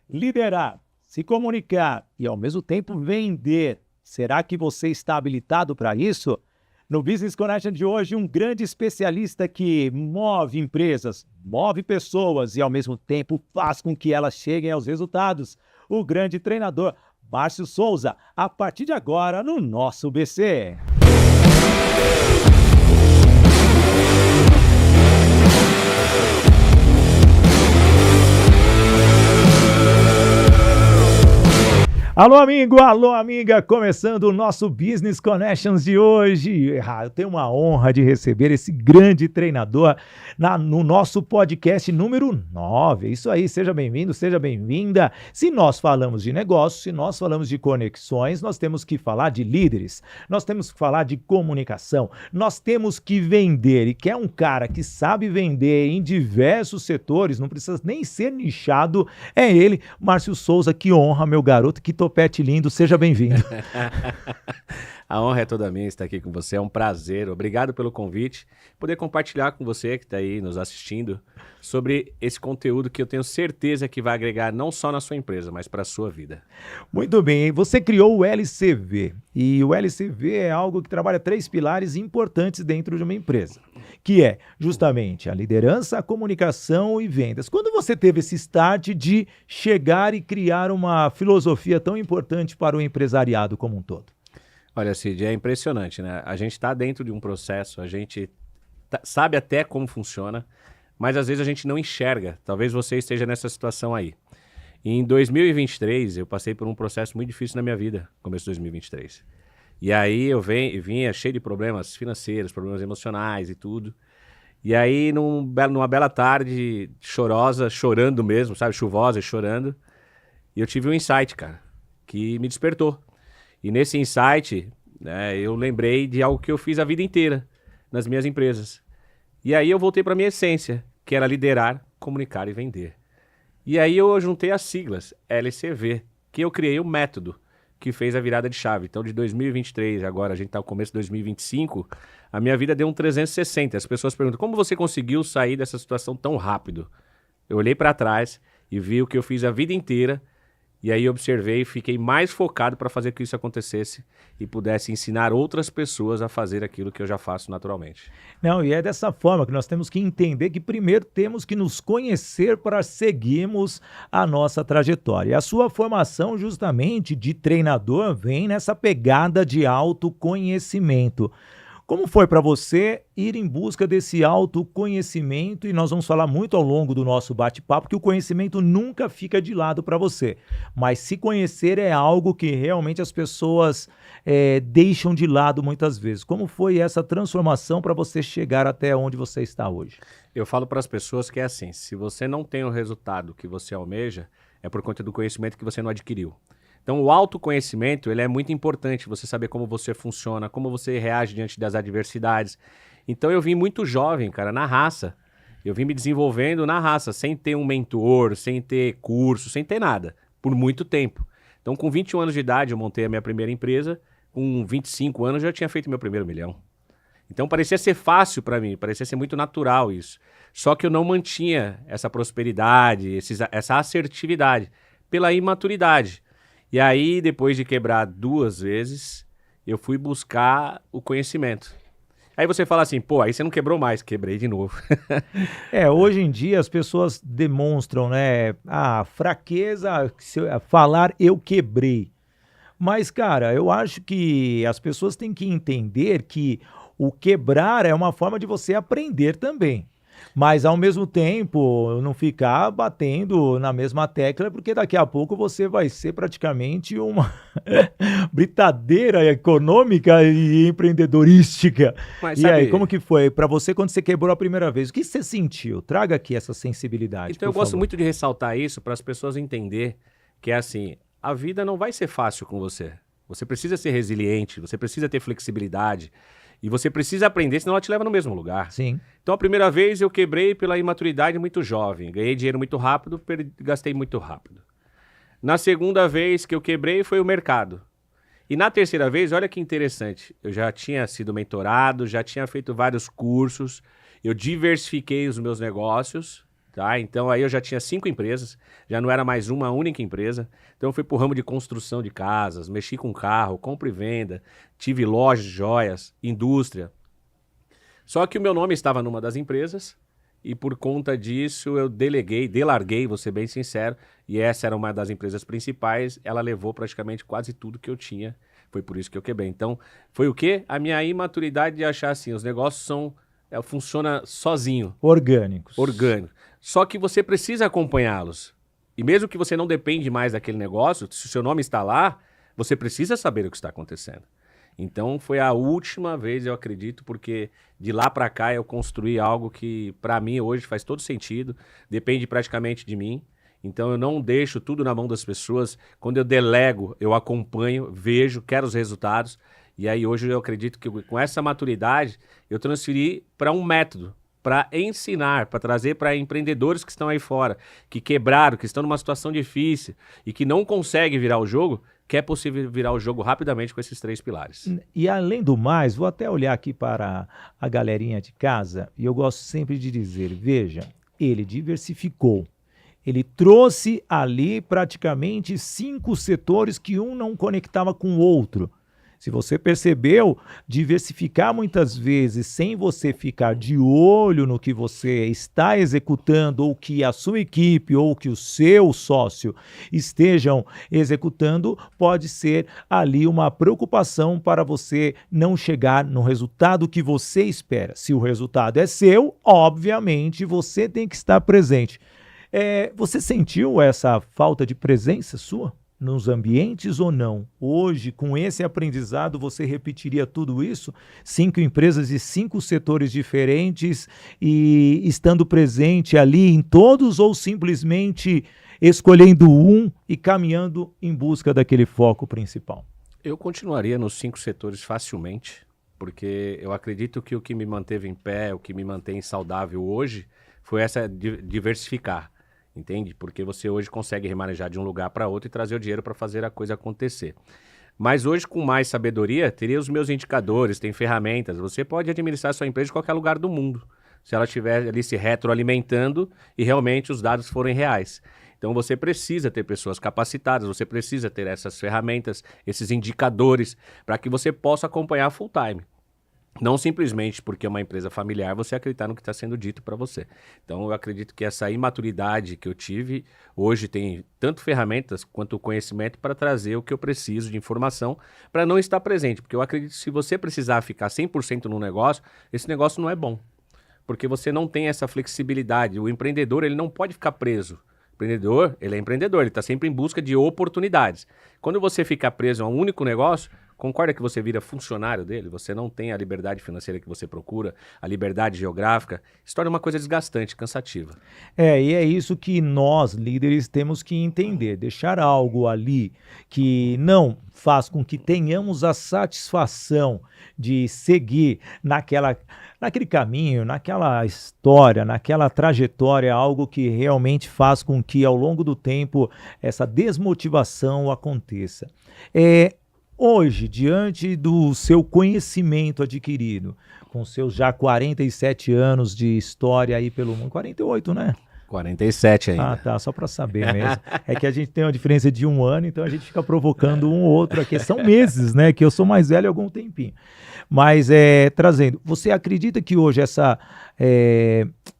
Liderar, se comunicar e, ao mesmo tempo, vender. Será que você está habilitado para isso? No Business Connection de hoje, um grande especialista que move empresas, move pessoas e, ao mesmo tempo, faz com que elas cheguem aos resultados. O grande treinador, Márcio Souza, a partir de agora no nosso BC. Alô, amigo, alô, amiga, começando o nosso Business Connections de hoje. Eu tenho uma honra de receber esse grande treinador no nosso podcast número 9. Isso aí, seja bem-vindo, seja bem-vinda. Se nós falamos de negócio, se nós falamos de conexões, nós temos que falar de líderes, nós temos que falar de comunicação, nós temos que vender. E quer um cara que sabe vender em diversos setores, não precisa nem ser nichado, é ele, Márcio Souza. Que honra, meu garoto, que topete lindo, seja bem-vindo. A honra é toda minha estar aqui com você, é um prazer, obrigado pelo convite, poder compartilhar com você que está aí nos assistindo sobre esse conteúdo que eu tenho certeza que vai agregar não só na sua empresa, mas para a sua vida. Muito bem, você criou o LCV e o LCV é algo que trabalha 3 pilares importantes dentro de uma empresa, que é justamente a liderança, a comunicação e vendas. Quando você teve esse start de chegar e criar uma filosofia tão importante para o empresariado como um todo? Olha, Cid, é impressionante, né? A gente está dentro de um processo, a gente sabe até como funciona, mas às vezes a gente não enxerga. Talvez você esteja nessa situação aí. Em 2023, eu passei por um processo muito difícil na minha vida, começo de 2023. E aí eu vinha cheio de problemas financeiros, problemas emocionais e tudo. E aí, numa bela tarde, chorosa, chorando mesmo, sabe? Chuvosa, chorando. E eu tive um insight, cara, que me despertou. E nesse insight, né, eu lembrei de algo que eu fiz a vida inteira nas minhas empresas. E aí eu voltei para a minha essência, que era liderar, comunicar e vender. E aí eu juntei as siglas LCV, que eu criei o método que fez a virada de chave. Então, de 2023, agora a gente está no começo de 2025, a minha vida deu um 360. As pessoas perguntam, como você conseguiu sair dessa situação tão rápido? Eu olhei para trás e vi o que eu fiz a vida inteira. E aí observei e fiquei mais focado para fazer que isso acontecesse e pudesse ensinar outras pessoas a fazer aquilo que eu já faço naturalmente. Não, e é dessa forma que nós temos que entender que primeiro temos que nos conhecer para seguirmos a nossa trajetória. E a sua formação justamente de treinador vem nessa pegada de autoconhecimento. Como foi para você ir em busca desse autoconhecimento? E nós vamos falar muito ao longo do nosso bate-papo que o conhecimento nunca fica de lado para você. Mas se conhecer é algo que realmente as pessoas deixam de lado muitas vezes. Como foi essa transformação para você chegar até onde você está hoje? Eu falo para as pessoas que é assim, se você não tem o resultado que você almeja, é por conta do conhecimento que você não adquiriu. Então, o autoconhecimento, ele é muito importante, você saber como você funciona, como você reage diante das adversidades. Então, eu vim muito jovem, cara, na raça. Eu vim me desenvolvendo na raça, sem ter um mentor, sem ter curso, sem ter nada, por muito tempo. Então, com 21 anos de idade, eu montei a minha primeira empresa. Com 25 anos, eu já tinha feito meu primeiro milhão. Então, parecia ser fácil para mim, parecia ser muito natural isso. Só que eu não mantinha essa prosperidade, essa assertividade, pela imaturidade. E aí, depois de quebrar 2 vezes, eu fui buscar o conhecimento. Aí você fala assim, pô, aí você não quebrou mais. Quebrei de novo. Hoje em dia as pessoas demonstram, né, a fraqueza, falar eu quebrei. Mas, cara, eu acho que as pessoas têm que entender que o quebrar é uma forma de você aprender também. Mas, ao mesmo tempo, não ficar batendo na mesma tecla, porque daqui a pouco você vai ser praticamente uma britadeira econômica e empreendedorística. Mas, E sabe, aí, como que foi para você quando você quebrou a primeira vez? O que você sentiu? Traga aqui essa sensibilidade, então eu por gosto favor. muito de ressaltar isso para as pessoas entenderem que é assim, a vida não vai ser fácil com você. Você precisa ser resiliente, você precisa ter flexibilidade. E você precisa aprender, senão ela te leva no mesmo lugar. Sim. Então, a primeira vez eu quebrei pela imaturidade muito jovem. Ganhei dinheiro muito rápido, gastei muito rápido. Na segunda vez que eu quebrei foi o mercado. E na terceira vez, olha que interessante. Eu já tinha sido mentorado, já tinha feito vários cursos. Eu diversifiquei os meus negócios, Tá? Então aí eu já tinha 5 empresas, já não era mais uma única empresa. Então eu fui para o ramo de construção de casas, mexi com carro, compra e venda, tive lojas de joias, indústria. Só que o meu nome estava numa das empresas e por conta disso eu delarguei, vou ser bem sincero, e essa era uma das empresas principais, ela levou praticamente quase tudo que eu tinha, foi por isso que eu quebrei. Então foi o quê? A minha imaturidade de achar assim, os negócios funciona sozinho. Orgânicos. Orgânico. Só que você precisa acompanhá-los. E mesmo que você não depende mais daquele negócio, se o seu nome está lá, você precisa saber o que está acontecendo. Então foi a última vez, eu acredito, porque de lá para cá eu construí algo que para mim hoje faz todo sentido, depende praticamente de mim. Então eu não deixo tudo na mão das pessoas. Quando eu delego, eu acompanho, vejo, quero os resultados. E aí hoje eu acredito que com essa maturidade eu transferi para um método, para ensinar, para trazer para empreendedores que estão aí fora, que quebraram, que estão numa situação difícil e que não conseguem virar o jogo, que é possível virar o jogo rapidamente com esses 3 pilares. E além do mais, vou até olhar aqui para a galerinha de casa, e eu gosto sempre de dizer, veja, ele diversificou. Ele trouxe ali praticamente 5 setores que um não conectava com o outro. Se você percebeu, diversificar muitas vezes sem você ficar de olho no que você está executando ou que a sua equipe ou que o seu sócio estejam executando, pode ser ali uma preocupação para você não chegar no resultado que você espera. Se o resultado é seu, obviamente você tem que estar presente. Você sentiu essa falta de presença sua nos ambientes ou não? Hoje, com esse aprendizado, você repetiria tudo isso? 5 empresas e 5 setores diferentes e estando presente ali em todos ou simplesmente escolhendo um e caminhando em busca daquele foco principal? Eu continuaria nos 5 setores facilmente, porque eu acredito que o que me manteve em pé, o que me mantém saudável hoje, foi essa diversificar. Entende? Porque você hoje consegue remanejar de um lugar para outro e trazer o dinheiro para fazer a coisa acontecer. Mas hoje, com mais sabedoria, teria os meus indicadores, tem ferramentas. Você pode administrar sua empresa em qualquer lugar do mundo, se ela estiver ali se retroalimentando e realmente os dados forem reais. Então você precisa ter pessoas capacitadas, você precisa ter essas ferramentas, esses indicadores, para que você possa acompanhar full time. Não simplesmente porque é uma empresa familiar você acreditar no que está sendo dito para você. Então eu acredito que essa imaturidade que eu tive, hoje tem tanto ferramentas quanto conhecimento para trazer o que eu preciso de informação para não estar presente. Porque eu acredito que se você precisar ficar 100% no negócio, esse negócio não é bom. Porque você não tem essa flexibilidade. O empreendedor ele não pode ficar preso. O empreendedor, ele é empreendedor, ele está sempre em busca de oportunidades. Quando você fica preso a um único negócio, concorda que você vira funcionário dele? Você não tem a liberdade financeira que você procura, a liberdade geográfica. Se torna uma coisa desgastante, cansativa. E é isso que nós, líderes, temos que entender. Deixar algo ali que não faz com que tenhamos a satisfação de seguir naquele caminho, naquela história, naquela trajetória, algo que realmente faz com que ao longo do tempo essa desmotivação aconteça. Hoje, diante do seu conhecimento adquirido, com seus já 47 anos de história aí pelo mundo, 48, né? 47 ainda. Ah, tá, só para saber mesmo. É que a gente tem uma diferença de 1 ano, então a gente fica provocando um ou outro aqui. São meses, né? Que eu sou mais velho há algum tempinho. Mas, trazendo, você acredita que hoje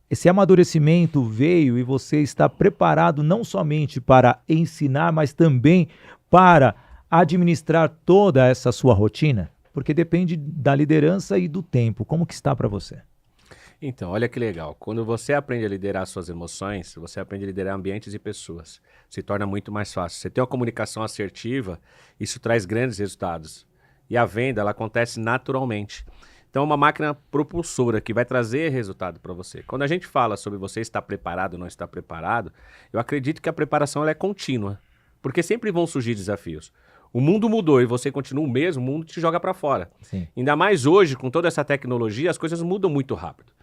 esse amadurecimento veio e você está preparado não somente para ensinar, mas também para administrar toda essa sua rotina? Porque depende da liderança e do tempo. Como que está para você? Então, olha que legal. Quando você aprende a liderar suas emoções, você aprende a liderar ambientes e pessoas. Se torna muito mais fácil. Você tem uma comunicação assertiva, isso traz grandes resultados. E a venda, ela acontece naturalmente. Então, é uma máquina propulsora que vai trazer resultado para você. Quando a gente fala sobre você estar preparado ou não estar preparado, eu acredito que a preparação ela é contínua. Porque sempre vão surgir desafios. O mundo mudou e você continua o mesmo, o mundo te joga para fora. Sim. Ainda mais hoje, com toda essa tecnologia, as coisas mudam muito rápido.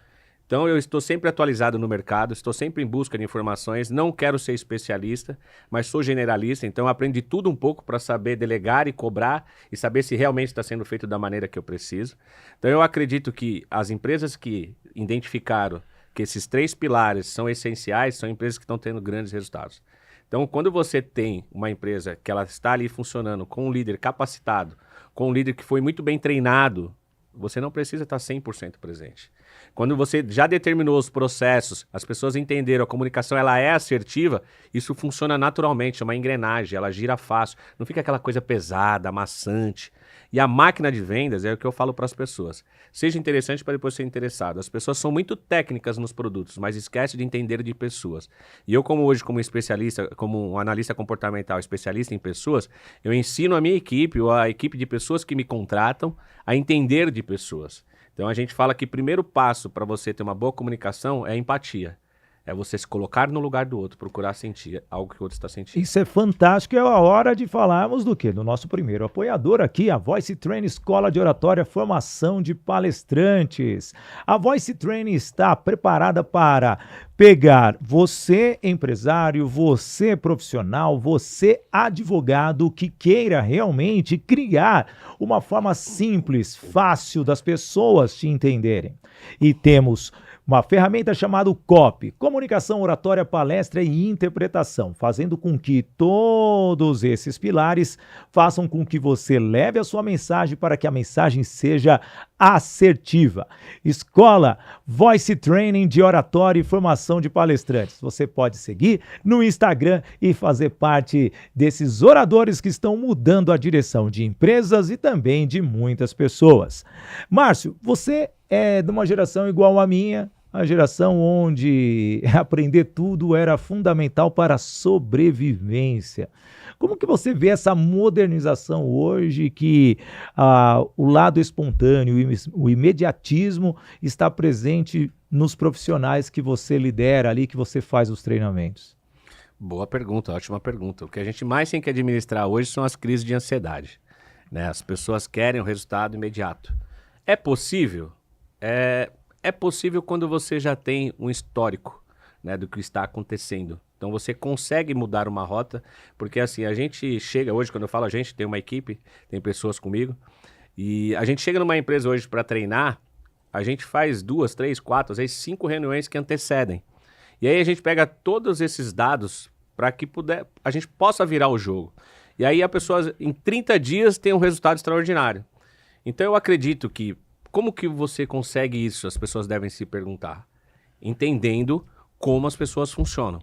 Então eu estou sempre atualizado no mercado, estou sempre em busca de informações, não quero ser especialista, mas sou generalista, então eu aprendi tudo um pouco para saber delegar e cobrar e saber se realmente está sendo feito da maneira que eu preciso. Então eu acredito que as empresas que identificaram que esses 3 pilares são essenciais, são empresas que estão tendo grandes resultados. Então, quando você tem uma empresa que ela está ali funcionando com um líder capacitado, com um líder que foi muito bem treinado, você não precisa estar 100% presente. Quando você já determinou os processos, as pessoas entenderam, a comunicação ela é assertiva, isso funciona naturalmente, é uma engrenagem, ela gira fácil, não fica aquela coisa pesada, amassante. E a máquina de vendas é o que eu falo para as pessoas. Seja interessante para depois ser interessado. As pessoas são muito técnicas nos produtos, mas esquecem de entender de pessoas. E eu, como hoje, como especialista, como um analista comportamental, especialista em pessoas, eu ensino a minha equipe, ou a equipe de pessoas que me contratam, a entender de pessoas. Então a gente fala que o primeiro passo para você ter uma boa comunicação é a empatia. É você se colocar no lugar do outro, procurar sentir algo que o outro está sentindo. Isso é fantástico, é a hora de falarmos do quê? Do nosso primeiro apoiador aqui, a Voice Training Escola de Oratória, formação de palestrantes. A Voice Training está preparada para pegar você, empresário, você profissional, você advogado que queira realmente criar uma forma simples, fácil das pessoas te entenderem. E temos uma ferramenta chamada COP, Comunicação, Oratória, Palestra e Interpretação, fazendo com que todos esses pilares façam com que você leve a sua mensagem para que a mensagem seja assertiva. Escola Voice Training de Oratória e Formação de Palestrantes. Você pode seguir no Instagram e fazer parte desses oradores que estão mudando a direção de empresas e também de muitas pessoas. Márcio, você é de uma geração igual à minha, a geração onde aprender tudo era fundamental para a sobrevivência. Como que você vê essa modernização hoje que o lado espontâneo, o imediatismo está presente nos profissionais que você lidera ali, que você faz os treinamentos? Boa pergunta, ótima pergunta. O que a gente mais tem que administrar hoje são as crises de ansiedade, né? As pessoas querem o resultado imediato. É possível? É possível quando você já tem um histórico, né, do que está acontecendo. Então você consegue mudar uma rota, porque assim, a gente chega hoje, quando eu falo a gente, tem uma equipe, tem pessoas comigo, e a gente chega numa empresa hoje para treinar, a gente faz 2, 3, 4, às vezes 5 reuniões que antecedem. E aí a gente pega todos esses dados para que a gente possa virar o jogo. E aí a pessoa, em 30 dias, tem um resultado extraordinário. Então eu acredito que como que você consegue isso? As pessoas devem se perguntar. Entendendo como as pessoas funcionam.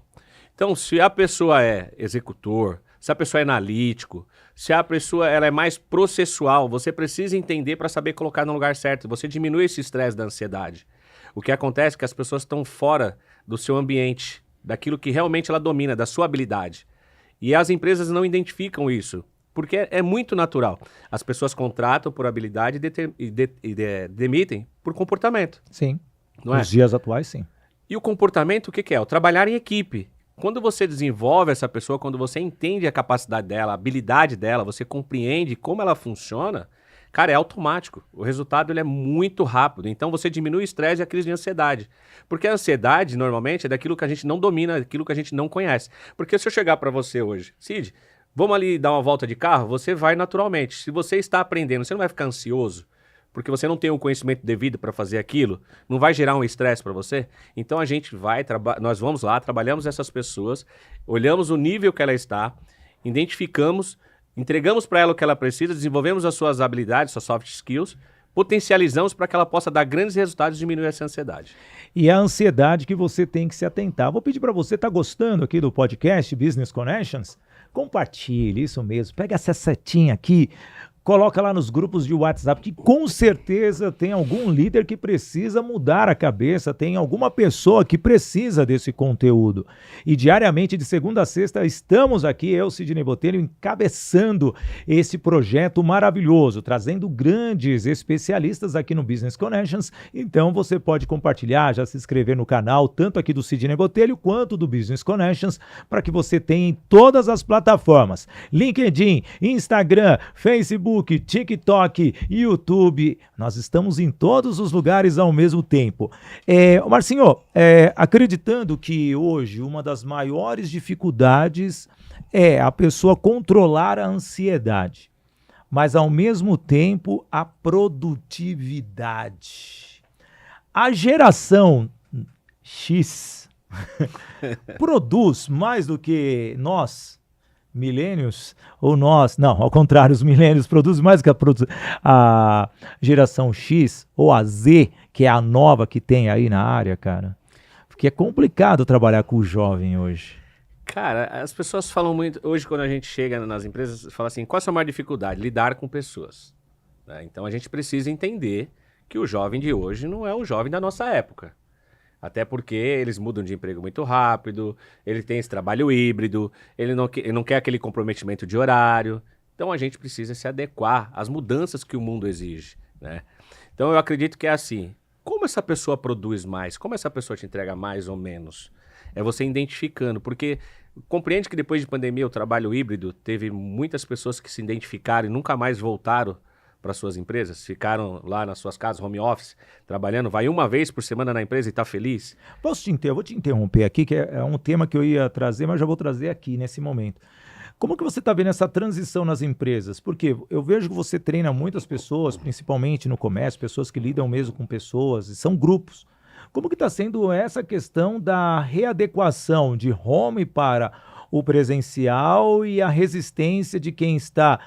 Então, se a pessoa é executor, se a pessoa é analítico, se a pessoa ela é mais processual, você precisa entender para saber colocar no lugar certo. Você diminui esse estresse da ansiedade. O que acontece é que as pessoas estão fora do seu ambiente, daquilo que realmente ela domina, da sua habilidade. E as empresas não identificam isso. Porque é muito natural. As pessoas contratam por habilidade e demitem por comportamento. Sim. Não é? Nos dias atuais, sim. E o comportamento, o que é? O trabalhar em equipe. Quando você desenvolve essa pessoa, quando você entende a capacidade dela, a habilidade dela, você compreende como ela funciona, cara, é automático. O resultado ele é muito rápido. Então você diminui o estresse e a crise de ansiedade. Porque a ansiedade, normalmente, é daquilo que a gente não domina, daquilo que a gente não conhece. Porque se eu chegar para você hoje, Cid, vamos ali dar uma volta de carro, você vai naturalmente. Se você está aprendendo, você não vai ficar ansioso, porque você não tem o conhecimento devido para fazer aquilo, não vai gerar um estresse para você? Então a gente nós vamos lá, trabalhamos essas pessoas, olhamos o nível que ela está, identificamos, entregamos para ela o que ela precisa, desenvolvemos as suas habilidades, suas soft skills, potencializamos para que ela possa dar grandes resultados e diminuir essa ansiedade. E a ansiedade que você tem que se atentar. Vou pedir para você, tá gostando aqui do podcast Business Connections? Compartilhe, isso mesmo. Pega essa setinha aqui, coloca lá nos grupos de WhatsApp, que com certeza tem algum líder que precisa mudar a cabeça, tem alguma pessoa que precisa desse conteúdo. E diariamente, de segunda a sexta, estamos aqui, eu, Sidney Botelho, encabeçando esse projeto maravilhoso, trazendo grandes especialistas aqui no Business Connections. Então você pode compartilhar, já se inscrever no canal, tanto aqui do Sidney Botelho quanto do Business Connections, para que você tenha em todas as plataformas: LinkedIn, Instagram, Facebook, TikTok, YouTube. Nós estamos em todos os lugares ao mesmo tempo. Marcinho, acreditando que hoje uma das maiores dificuldades é a pessoa controlar a ansiedade, mas ao mesmo tempo a produtividade. A geração X produz mais do que nós, milênios, ou nós, não, ao contrário, os milênios produzem mais do que a geração X ou a Z, que é a nova que tem aí na área, cara? Porque é complicado trabalhar com o jovem hoje. Cara, as pessoas falam muito. Hoje, quando a gente chega nas empresas, fala assim: qual a sua maior dificuldade? Lidar com pessoas. Né? Então a gente precisa entender que o jovem de hoje não é o jovem da nossa época. Até porque eles mudam de emprego muito rápido, ele tem esse trabalho híbrido, ele não quer aquele comprometimento de horário. Então a gente precisa se adequar às mudanças que o mundo exige. Né? Então eu acredito que é assim: como essa pessoa produz mais? Como essa pessoa te entrega mais ou menos? É você identificando, porque compreende que depois de pandemia o trabalho híbrido teve muitas pessoas que se identificaram e nunca mais voltaram para suas empresas, ficaram lá nas suas casas, home office, trabalhando, vai uma vez por semana na empresa e está feliz? Eu vou te interromper aqui, que é um tema que eu ia trazer, mas já vou trazer aqui nesse momento. Como que você está vendo essa transição nas empresas? Porque eu vejo que você treina muitas pessoas, principalmente no comércio, pessoas que lidam mesmo com pessoas, e são grupos. Como que está sendo essa questão da readequação de home para o presencial e a resistência de quem está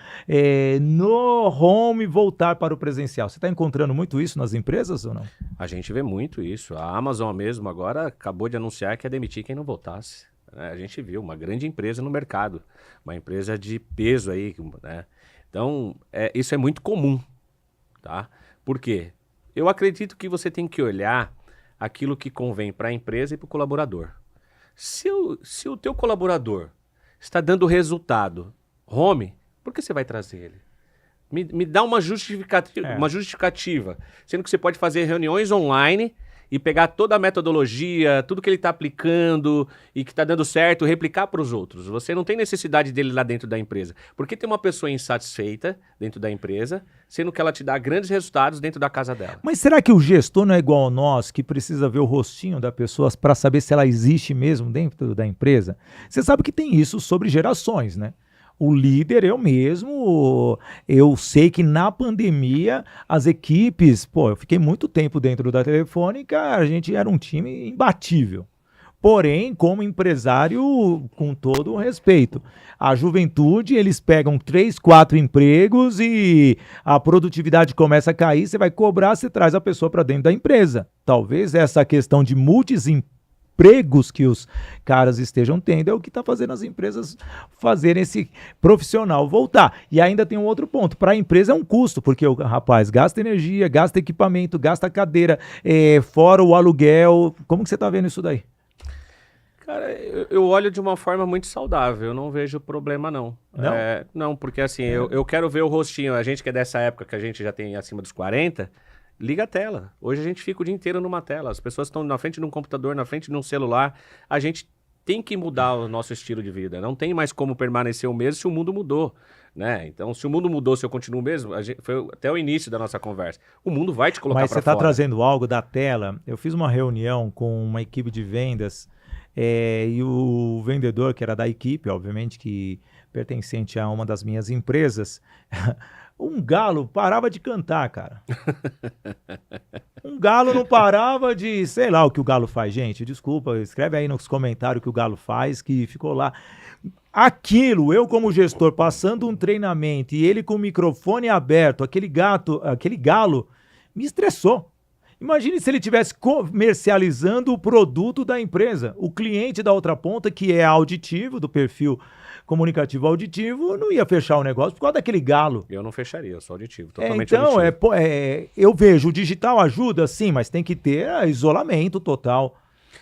no home voltar para o presencial? Você está encontrando muito isso nas empresas ou não? A gente vê muito isso. A Amazon mesmo agora acabou de anunciar que ia demitir quem não voltasse. A gente viu uma grande empresa no mercado, uma empresa de peso aí. Né? Então, isso é muito comum. Tá? Por quê? Eu acredito que você tem que olhar aquilo que convém para a empresa e para o colaborador. Se o teu colaborador está dando resultado home, por que você vai trazer ele? Me dá uma justificativa, sendo que você pode fazer reuniões online e pegar toda a metodologia, tudo que ele está aplicando e que está dando certo, replicar para os outros. Você não tem necessidade dele lá dentro da empresa. Porque tem uma pessoa insatisfeita dentro da empresa, sendo que ela te dá grandes resultados dentro da casa dela. Mas será que o gestor não é igual a nós, que precisa ver o rostinho da pessoa para saber se ela existe mesmo dentro da empresa? Você sabe que tem isso sobre gerações, né? O líder, eu sei que na pandemia as equipes, eu fiquei muito tempo dentro da Telefônica, a gente era um time imbatível. Porém, como empresário, com todo o respeito, a juventude, eles pegam 3, 4 empregos e a produtividade começa a cair, você vai cobrar, você traz a pessoa para dentro da empresa. Talvez essa questão de empregos que os caras estejam tendo é o que está fazendo as empresas fazerem esse profissional voltar. E ainda tem um outro ponto, para a empresa é um custo, porque o rapaz gasta energia, gasta equipamento, gasta cadeira, fora o aluguel. Como que você está vendo isso daí? Cara, eu olho de uma forma muito saudável, eu não vejo problema não. Não? Não, porque assim, eu quero ver o rostinho, a gente que é dessa época que a gente já tem acima dos 40... Liga a tela. Hoje a gente fica o dia inteiro numa tela. As pessoas estão na frente de um computador, na frente de um celular. A gente tem que mudar o nosso estilo de vida. Não tem mais como permanecer o mesmo se o mundo mudou. Né? Então, se o mundo mudou, se eu continuo o mesmo, foi até o início da nossa conversa. O mundo vai te colocar para fora. Mas você está trazendo algo da tela. Eu fiz uma reunião com uma equipe de vendas e o vendedor, que era da equipe, obviamente, que pertencente a uma das minhas empresas... Um galo parava de cantar, cara. Um galo não parava de... Sei lá o que o galo faz, gente. Desculpa, escreve aí nos comentários o que o galo faz, que ficou lá. Aquilo, eu como gestor, passando um treinamento e ele com o microfone aberto, aquele galo, me estressou. Imagine se ele estivesse comercializando o produto da empresa. O cliente da outra ponta, que é auditivo, do perfil comunicativo auditivo, não ia fechar o negócio por causa daquele galo. Eu não fecharia, eu sou auditivo, totalmente então, auditivo. Eu vejo, o digital ajuda, sim, mas tem que ter isolamento total.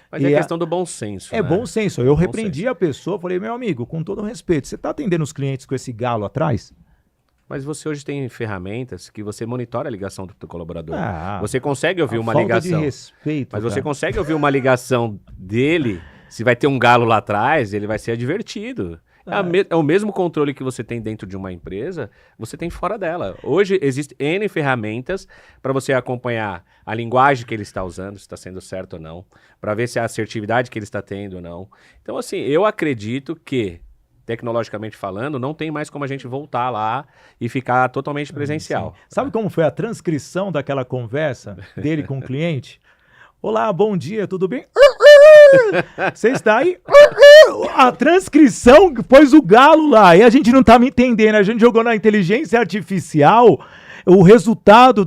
Mas é questão do bom senso, né? Bom senso. Eu repreendi a pessoa, falei, meu amigo, com todo respeito, você está atendendo os clientes com esse galo atrás? Mas você hoje tem ferramentas que você monitora a ligação do teu colaborador. Você consegue ouvir uma ligação. De respeito, mas você consegue ouvir uma ligação dele, se vai ter um galo lá atrás, ele vai ser advertido. É o mesmo controle que você tem dentro de uma empresa, você tem fora dela. Hoje existem N ferramentas para você acompanhar a linguagem que ele está usando, se está sendo certo ou não, para ver se a assertividade que ele está tendo ou não. Então, assim, eu acredito que, tecnologicamente falando, não tem mais como a gente voltar lá e ficar totalmente presencial. Sim. Sabe como foi a transcrição daquela conversa dele com o cliente? Olá, bom dia, tudo bem? Você está aí. A transcrição pôs o galo lá. E a gente não tá me entendendo. A gente jogou na inteligência artificial. O resultado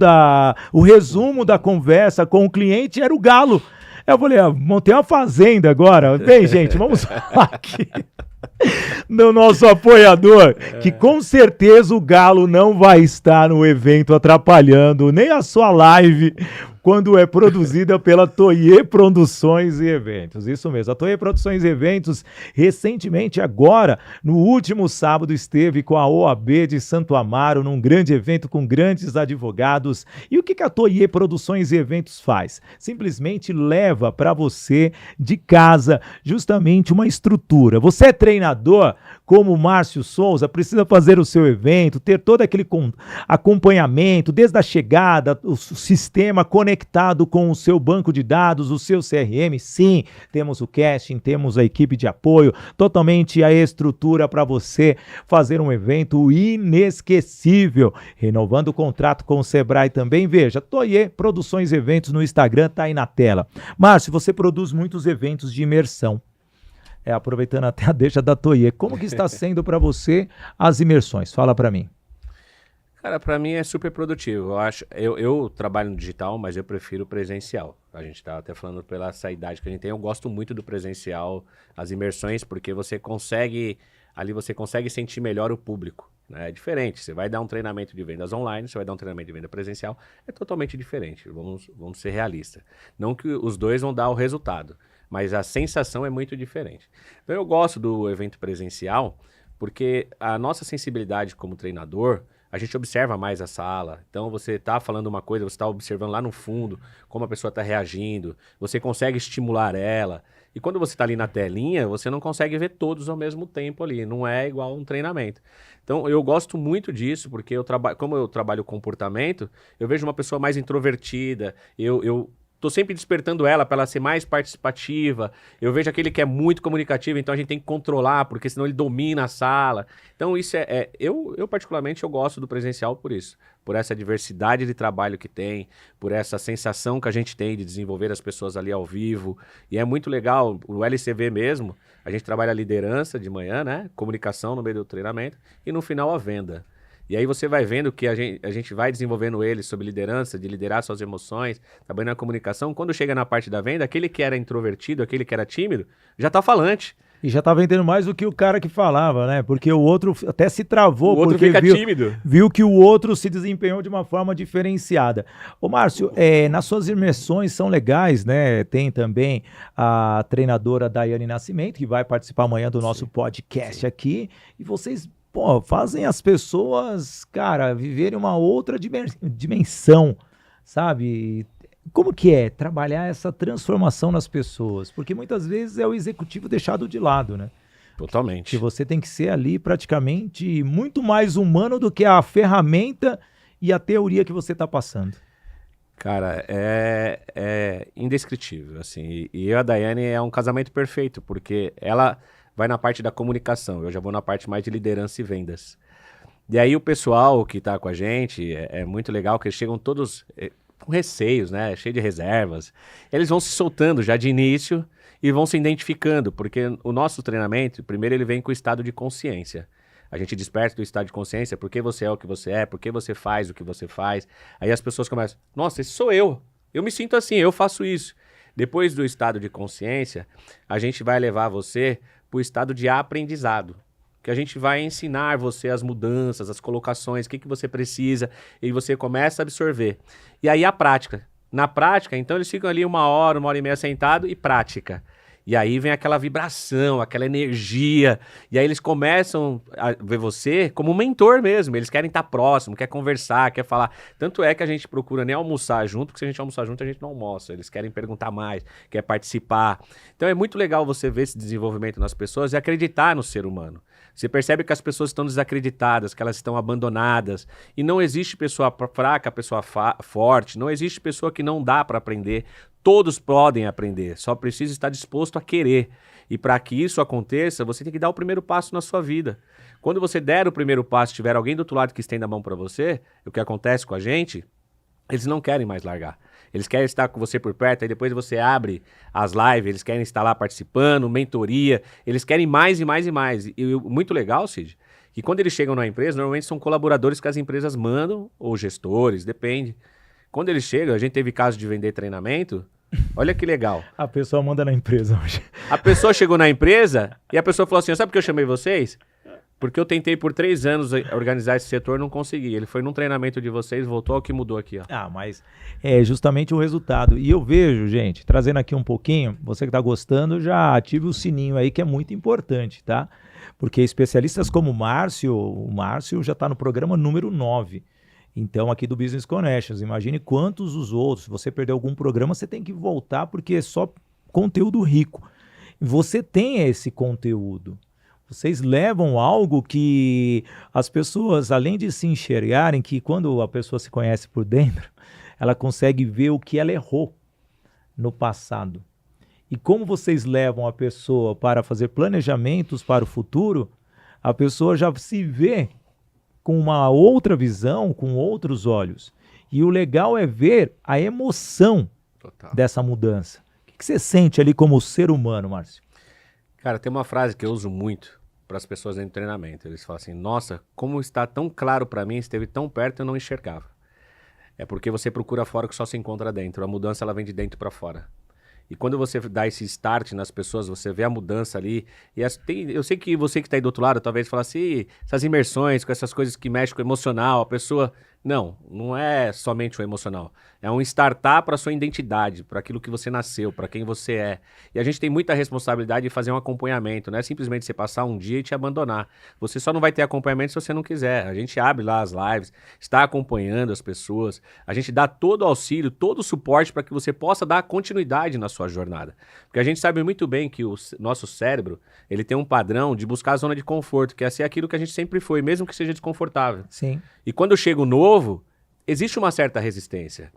o resumo da conversa com o cliente era o galo. Eu falei, montei uma fazenda agora. Bem, gente, vamos falar aqui do nosso apoiador, que com certeza o galo não vai estar no evento atrapalhando nem a sua live, quando é produzida pela Toye Produções e Eventos. Isso mesmo, a Toye Produções e Eventos, recentemente agora, no último sábado, esteve com a OAB de Santo Amaro, num grande evento com grandes advogados. E o que a Toye Produções e Eventos faz? Simplesmente leva para você de casa justamente uma estrutura. Você é treinador, como o Márcio Souza, precisa fazer o seu evento, ter todo aquele acompanhamento, desde a chegada, o sistema conectado com o seu banco de dados, o seu CRM. Sim, temos o casting, temos a equipe de apoio, totalmente a estrutura para você fazer um evento inesquecível. Renovando o contrato com o Sebrae também, veja, Toye Produções e Eventos no Instagram, tá aí na tela. Márcio, você produz muitos eventos de imersão. Aproveitando até a deixa da Toye, como que está sendo para você as imersões? Fala para mim. Cara, para mim é super produtivo. Eu trabalho no digital, mas eu prefiro presencial. A gente tá até falando pela essa idade que a gente tem. Eu gosto muito do presencial, as imersões, porque você consegue sentir melhor o público, né? É diferente. Você vai dar um treinamento de vendas online, você vai dar um treinamento de venda presencial, é totalmente diferente. Vamos ser realistas. Não que os dois vão dar o resultado, mas a sensação é muito diferente. Então eu gosto do evento presencial, porque a nossa sensibilidade como treinador, a gente observa mais a sala. Então você está falando uma coisa, você está observando lá no fundo como a pessoa está reagindo, você consegue estimular ela. E quando você está ali na telinha, você não consegue ver todos ao mesmo tempo ali, não é igual um treinamento. Então eu gosto muito disso, porque como eu trabalho comportamento, eu vejo uma pessoa mais introvertida, eu tô sempre despertando ela para ela ser mais participativa. Eu vejo aquele que é muito comunicativo, então a gente tem que controlar, porque senão ele domina a sala. Então isso eu particularmente eu gosto do presencial por isso, por essa diversidade de trabalho que tem, por essa sensação que a gente tem de desenvolver as pessoas ali ao vivo. E é muito legal, o LCV mesmo, a gente trabalha a liderança de manhã, né? Comunicação no meio do treinamento e no final a venda. E aí você vai vendo que a gente vai desenvolvendo ele sobre liderança, de liderar suas emoções, trabalhando na comunicação. Quando chega na parte da venda, aquele que era introvertido, aquele que era tímido, já tá falante. E já tá vendendo mais do que o cara que falava, né? Porque o outro até se travou. O outro porque fica tímido. Viu que o outro se desempenhou de uma forma diferenciada. Ô Márcio, nas suas imersões são legais, né? Tem também a treinadora Daiane Nascimento, que vai participar amanhã do nosso podcast aqui. E vocês fazem as pessoas, cara, viverem uma outra dimensão, sabe? Como que é trabalhar essa transformação nas pessoas? Porque muitas vezes é o executivo deixado de lado, né? Totalmente. Que você tem que ser ali praticamente muito mais humano do que a ferramenta e a teoria que você está passando. Cara, é indescritível, assim. E eu e a Daiane é um casamento perfeito, porque ela vai na parte da comunicação, eu já vou na parte mais de liderança e vendas. E aí o pessoal que tá com a gente, é muito legal que eles chegam todos com receios, né? Cheio de reservas. Eles vão se soltando já de início e vão se identificando, porque o nosso treinamento, primeiro ele vem com o estado de consciência. A gente desperta do estado de consciência, por que você é o que você é, por que você faz o que você faz. Aí as pessoas começam, nossa, esse sou eu me sinto assim, eu faço isso. Depois do estado de consciência, a gente vai levar você para o estado de aprendizado, que a gente vai ensinar você as mudanças, as colocações, o que você precisa, e você começa a absorver. E aí a prática. Na prática, então, eles ficam ali 1 hora, 1 hora e meia sentado e prática. E aí vem aquela vibração, aquela energia, e aí eles começam a ver você como um mentor mesmo, eles querem estar próximo, quer conversar, quer falar. Tanto é que a gente procura nem almoçar junto, porque se a gente almoçar junto, a gente não almoça, eles querem perguntar mais, quer participar. Então é muito legal você ver esse desenvolvimento nas pessoas e acreditar no ser humano. Você percebe que as pessoas estão desacreditadas, que elas estão abandonadas, e não existe pessoa fraca, pessoa forte, não existe pessoa que não dá para aprender. Todos podem aprender, só precisa estar disposto a querer. E para que isso aconteça, você tem que dar o primeiro passo na sua vida. Quando você der o primeiro passo, tiver alguém do outro lado que estenda a mão para você, o que acontece com a gente, eles não querem mais largar. Eles querem estar com você por perto, aí depois você abre as lives, eles querem estar lá participando, mentoria, eles querem mais e mais e mais. E muito legal, Cid, que quando eles chegam na empresa, normalmente são colaboradores que as empresas mandam, ou gestores, depende. Quando eles chegam, a gente teve caso de vender treinamento, olha que legal. A pessoa manda na empresa hoje. A pessoa chegou na empresa e a pessoa falou assim, sabe por que eu chamei vocês? Porque eu tentei por 3 anos organizar esse setor, não consegui. Ele foi num treinamento de vocês, voltou ao que mudou aqui, ó. Mas é justamente o resultado. E eu vejo, gente, trazendo aqui um pouquinho, você que está gostando, já ative o sininho aí, que é muito importante, tá? Porque especialistas como o Márcio já está no programa número 9. Então, aqui do Business Connections, imagine quantos os outros. Se você perder algum programa, você tem que voltar, porque é só conteúdo rico. Você tem esse conteúdo. Vocês levam algo que as pessoas, além de se enxergarem, que quando a pessoa se conhece por dentro, ela consegue ver o que ela errou no passado. E como vocês levam a pessoa para fazer planejamentos para o futuro, a pessoa já se vê com uma outra visão, com outros olhos. E o legal é ver a emoção dessa mudança. O que você sente ali como ser humano, Márcio? Cara, tem uma frase que eu uso muito para as pessoas dentro do treinamento. Eles falam assim, nossa, como está tão claro para mim, esteve tão perto, eu não enxergava. É porque você procura fora o que só se encontra dentro. A mudança, ela vem de dentro para fora. E quando você dá esse start nas pessoas, você vê a mudança ali. E eu sei que você que está aí do outro lado, talvez fala assim, essas imersões, com essas coisas que mexem com o emocional, a pessoa... Não é somente o emocional. É um startup para a sua identidade, para aquilo que você nasceu, para quem você é. E a gente tem muita responsabilidade de fazer um acompanhamento, não é simplesmente você passar um dia e te abandonar. Você só não vai ter acompanhamento se você não quiser. A gente abre lá as lives, está acompanhando as pessoas, a gente dá todo o auxílio, todo o suporte para que você possa dar continuidade na sua jornada. Porque a gente sabe muito bem que o nosso cérebro, ele tem um padrão de buscar a zona de conforto, que é ser aquilo que a gente sempre foi, mesmo que seja desconfortável. Sim. E quando chega o novo, existe uma certa resistência.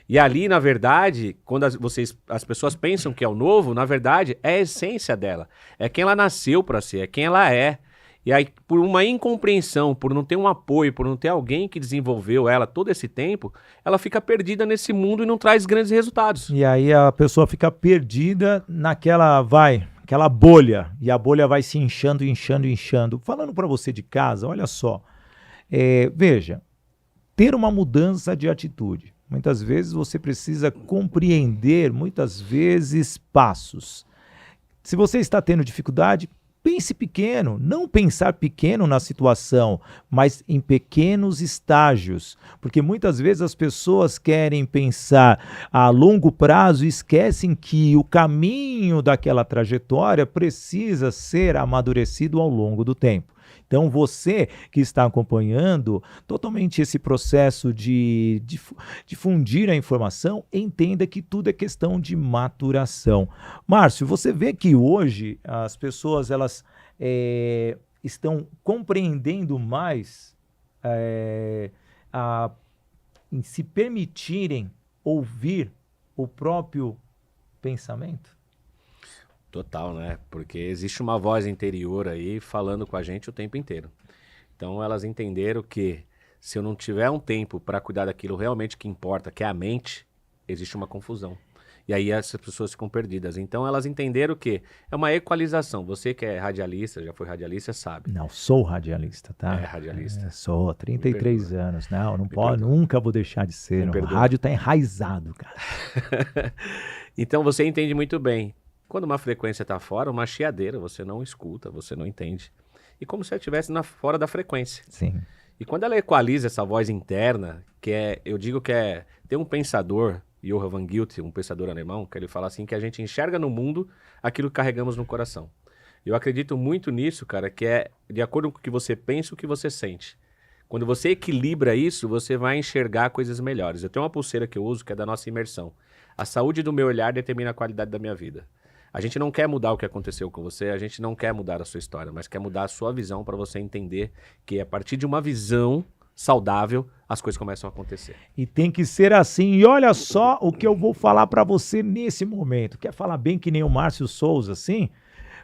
E ali, na verdade, quando as pessoas pensam que é o novo, na verdade, é a essência dela. É quem ela nasceu para ser, é quem ela é. E aí, por uma incompreensão, por não ter um apoio, por não ter alguém que desenvolveu ela todo esse tempo, ela fica perdida nesse mundo e não traz grandes resultados. E aí a pessoa fica perdida naquela, aquela bolha. E a bolha vai se inchando, inchando, inchando. Falando para você de casa, olha só. Veja, ter uma mudança de atitude. Muitas vezes você precisa compreender, muitas vezes, passos. Se você está tendo dificuldade, pense pequeno. Não pensar pequeno na situação, mas em pequenos estágios. Porque muitas vezes as pessoas querem pensar a longo prazo e esquecem que o caminho daquela trajetória precisa ser amadurecido ao longo do tempo. Então, você que está acompanhando totalmente esse processo de difundir a informação, entenda que tudo é questão de maturação. Márcio, você vê que hoje as pessoas elas estão compreendendo mais em se permitirem ouvir o próprio pensamento? Total, né? Porque existe uma voz interior aí falando com a gente o tempo inteiro. Então elas entenderam que se eu não tiver um tempo para cuidar daquilo realmente que importa, que é a mente, existe uma confusão. E aí essas pessoas ficam perdidas. Então elas entenderam que é uma equalização. Você que é radialista, já foi radialista, sabe. Não, sou radialista, tá? É radialista. Sou, 33 anos. Não pode, nunca vou deixar de ser. O rádio tá enraizado, cara. Então você entende muito bem. Quando uma frequência está fora, uma chiadeira, você não escuta, você não entende. E como se ela estivesse fora da frequência. Sim. E quando ela equaliza essa voz interna, eu digo que tem um pensador, Johann von Goethe, um pensador alemão, que ele fala assim, que a gente enxerga no mundo aquilo que carregamos no coração. Eu acredito muito nisso, cara, que é de acordo com o que você pensa, o que você sente. Quando você equilibra isso, você vai enxergar coisas melhores. Eu tenho uma pulseira que eu uso, que é da nossa imersão. A saúde do meu olhar determina a qualidade da minha vida. A gente não quer mudar o que aconteceu com você, a gente não quer mudar a sua história, mas quer mudar a sua visão para você entender que a partir de uma visão saudável, as coisas começam a acontecer. E tem que ser assim. E olha só o que eu vou falar para você nesse momento. Quer falar bem que nem o Márcio Souza, assim?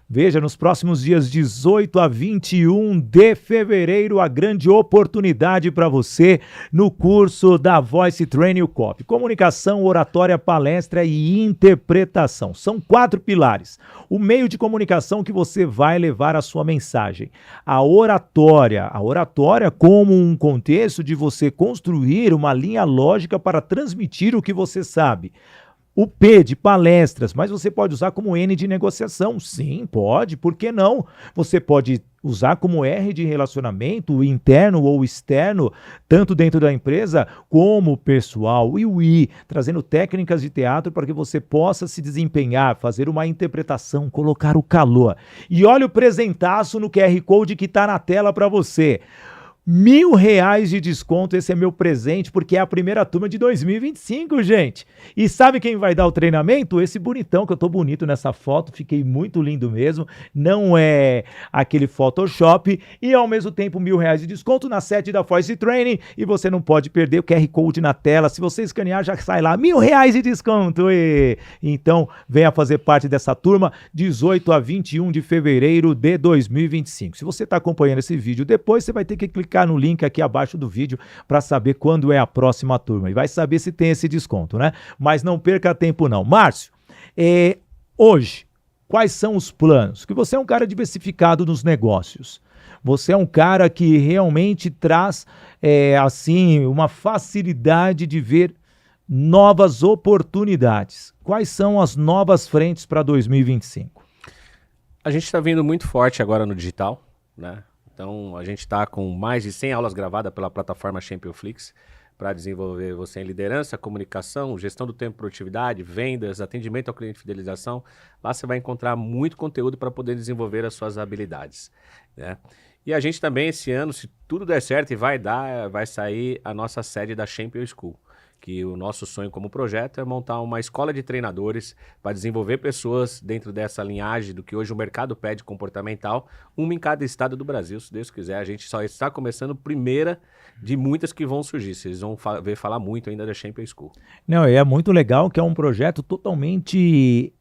Veja, nos próximos dias 18 a 21 de fevereiro, a grande oportunidade para você no curso da Voice Training Copy. Comunicação, oratória, palestra e interpretação. São 4 pilares. O meio de comunicação que você vai levar a sua mensagem. A oratória como um contexto de você construir uma linha lógica para transmitir o que você sabe. O P de palestras, mas você pode usar como N de negociação. Sim, pode, por que não? Você pode usar como R de relacionamento, interno ou externo, tanto dentro da empresa como pessoal. E o I, trazendo técnicas de teatro para que você possa se desempenhar, fazer uma interpretação, colocar o calor. E olha o presentaço no QR Code que está na tela para você. R$1.000 de desconto, esse é meu presente, porque é a primeira turma de 2025, gente. E sabe quem vai dar o treinamento? Esse bonitão, que eu tô bonito nessa foto, fiquei muito lindo mesmo, não é aquele Photoshop, e ao mesmo tempo R$1.000 de desconto na sede da Voice Training, e você não pode perder o QR Code na tela, se você escanear já sai lá, R$1.000 de desconto. Então, venha fazer parte dessa turma, 18 a 21 de fevereiro de 2025. Se você está acompanhando esse vídeo depois, você vai ter que clicar no link aqui abaixo do vídeo para saber quando é a próxima turma e vai saber se tem esse desconto, né? Mas não perca tempo não. Márcio, hoje, quais são os planos? Porque você é um cara diversificado nos negócios. Você é um cara que realmente traz, assim, uma facilidade de ver novas oportunidades. Quais são as novas frentes para 2025? A gente está vindo muito forte agora no digital, né? Então, a gente está com mais de 100 aulas gravadas pela plataforma Championflix para desenvolver você em liderança, comunicação, gestão do tempo e produtividade, vendas, atendimento ao cliente e fidelização. Lá você vai encontrar muito conteúdo para poder desenvolver as suas habilidades, né? E a gente também, esse ano, se tudo der certo e vai sair a nossa sede da Champion School, que o nosso sonho como projeto é montar uma escola de treinadores para desenvolver pessoas dentro dessa linhagem do que hoje o mercado pede comportamental, uma em cada estado do Brasil, se Deus quiser. A gente só está começando primeira de muitas que vão surgir. Vocês vão ver falar muito ainda da Champion School. Não, é muito legal que é um projeto totalmente...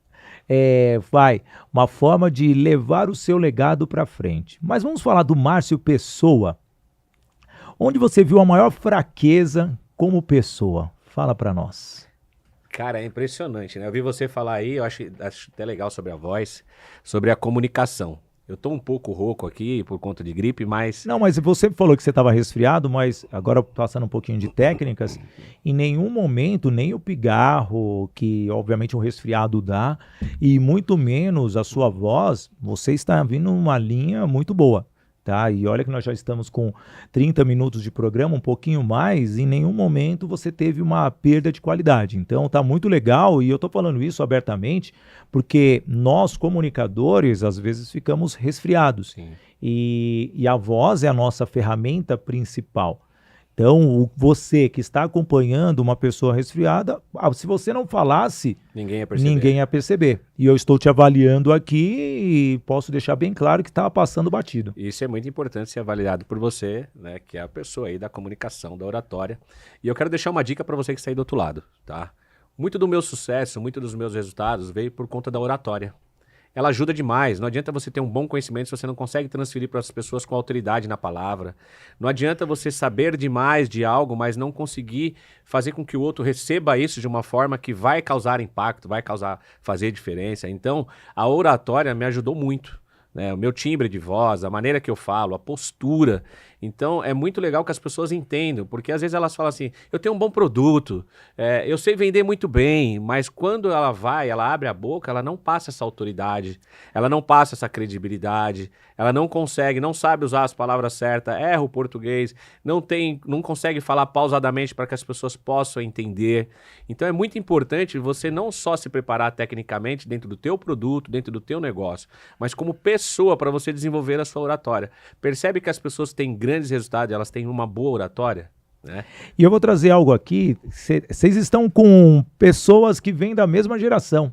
uma forma de levar o seu legado para frente. Mas vamos falar do Márcio Pessoa. Onde você viu a maior fraqueza como pessoa? Fala para nós. Cara, é impressionante, né? Eu vi você falar aí, eu acho até legal sobre a voz, sobre a comunicação. Eu tô um pouco rouco aqui por conta de gripe, mas... Não, mas você falou que você estava resfriado, mas agora passando um pouquinho de técnicas, em nenhum momento, nem o pigarro, que obviamente um resfriado dá, e muito menos a sua voz, você está vindo numa linha muito boa. Tá? E olha que nós já estamos com 30 minutos de programa, um pouquinho mais, e em nenhum momento você teve uma perda de qualidade. Então tá muito legal, e eu tô falando isso abertamente, porque nós comunicadores às vezes ficamos resfriados. E a voz é a nossa ferramenta principal. Então, você que está acompanhando uma pessoa resfriada, se você não falasse, ninguém ia perceber. E eu estou te avaliando aqui e posso deixar bem claro que estava passando batido. Isso é muito importante ser avaliado por você, né, que é a pessoa aí da comunicação, da oratória. E eu quero deixar uma dica para você que está aí do outro lado, tá? Muito do meu sucesso, muito dos meus resultados veio por conta da oratória. Ela ajuda demais. Não adianta você ter um bom conhecimento se você não consegue transferir para as pessoas com autoridade na palavra. Não adianta você saber demais de algo, mas não conseguir fazer com que o outro receba isso de uma forma que vai causar impacto, vai fazer diferença. Então, a oratória me ajudou muito, né? O meu timbre de voz, a maneira que eu falo, a postura. Então, é muito legal que as pessoas entendam, porque às vezes elas falam assim, eu tenho um bom produto, eu sei vender muito bem, mas quando ela abre a boca, ela não passa essa autoridade, ela não passa essa credibilidade, ela não consegue, não sabe usar as palavras certas, erra o português, não consegue falar pausadamente para que as pessoas possam entender. Então, é muito importante você não só se preparar tecnicamente dentro do teu produto, dentro do teu negócio, mas como pessoa para você desenvolver a sua oratória. Percebe que as pessoas têm grandes resultados, elas têm uma boa oratória, né? E eu vou trazer algo aqui, vocês estão com pessoas que vêm da mesma geração.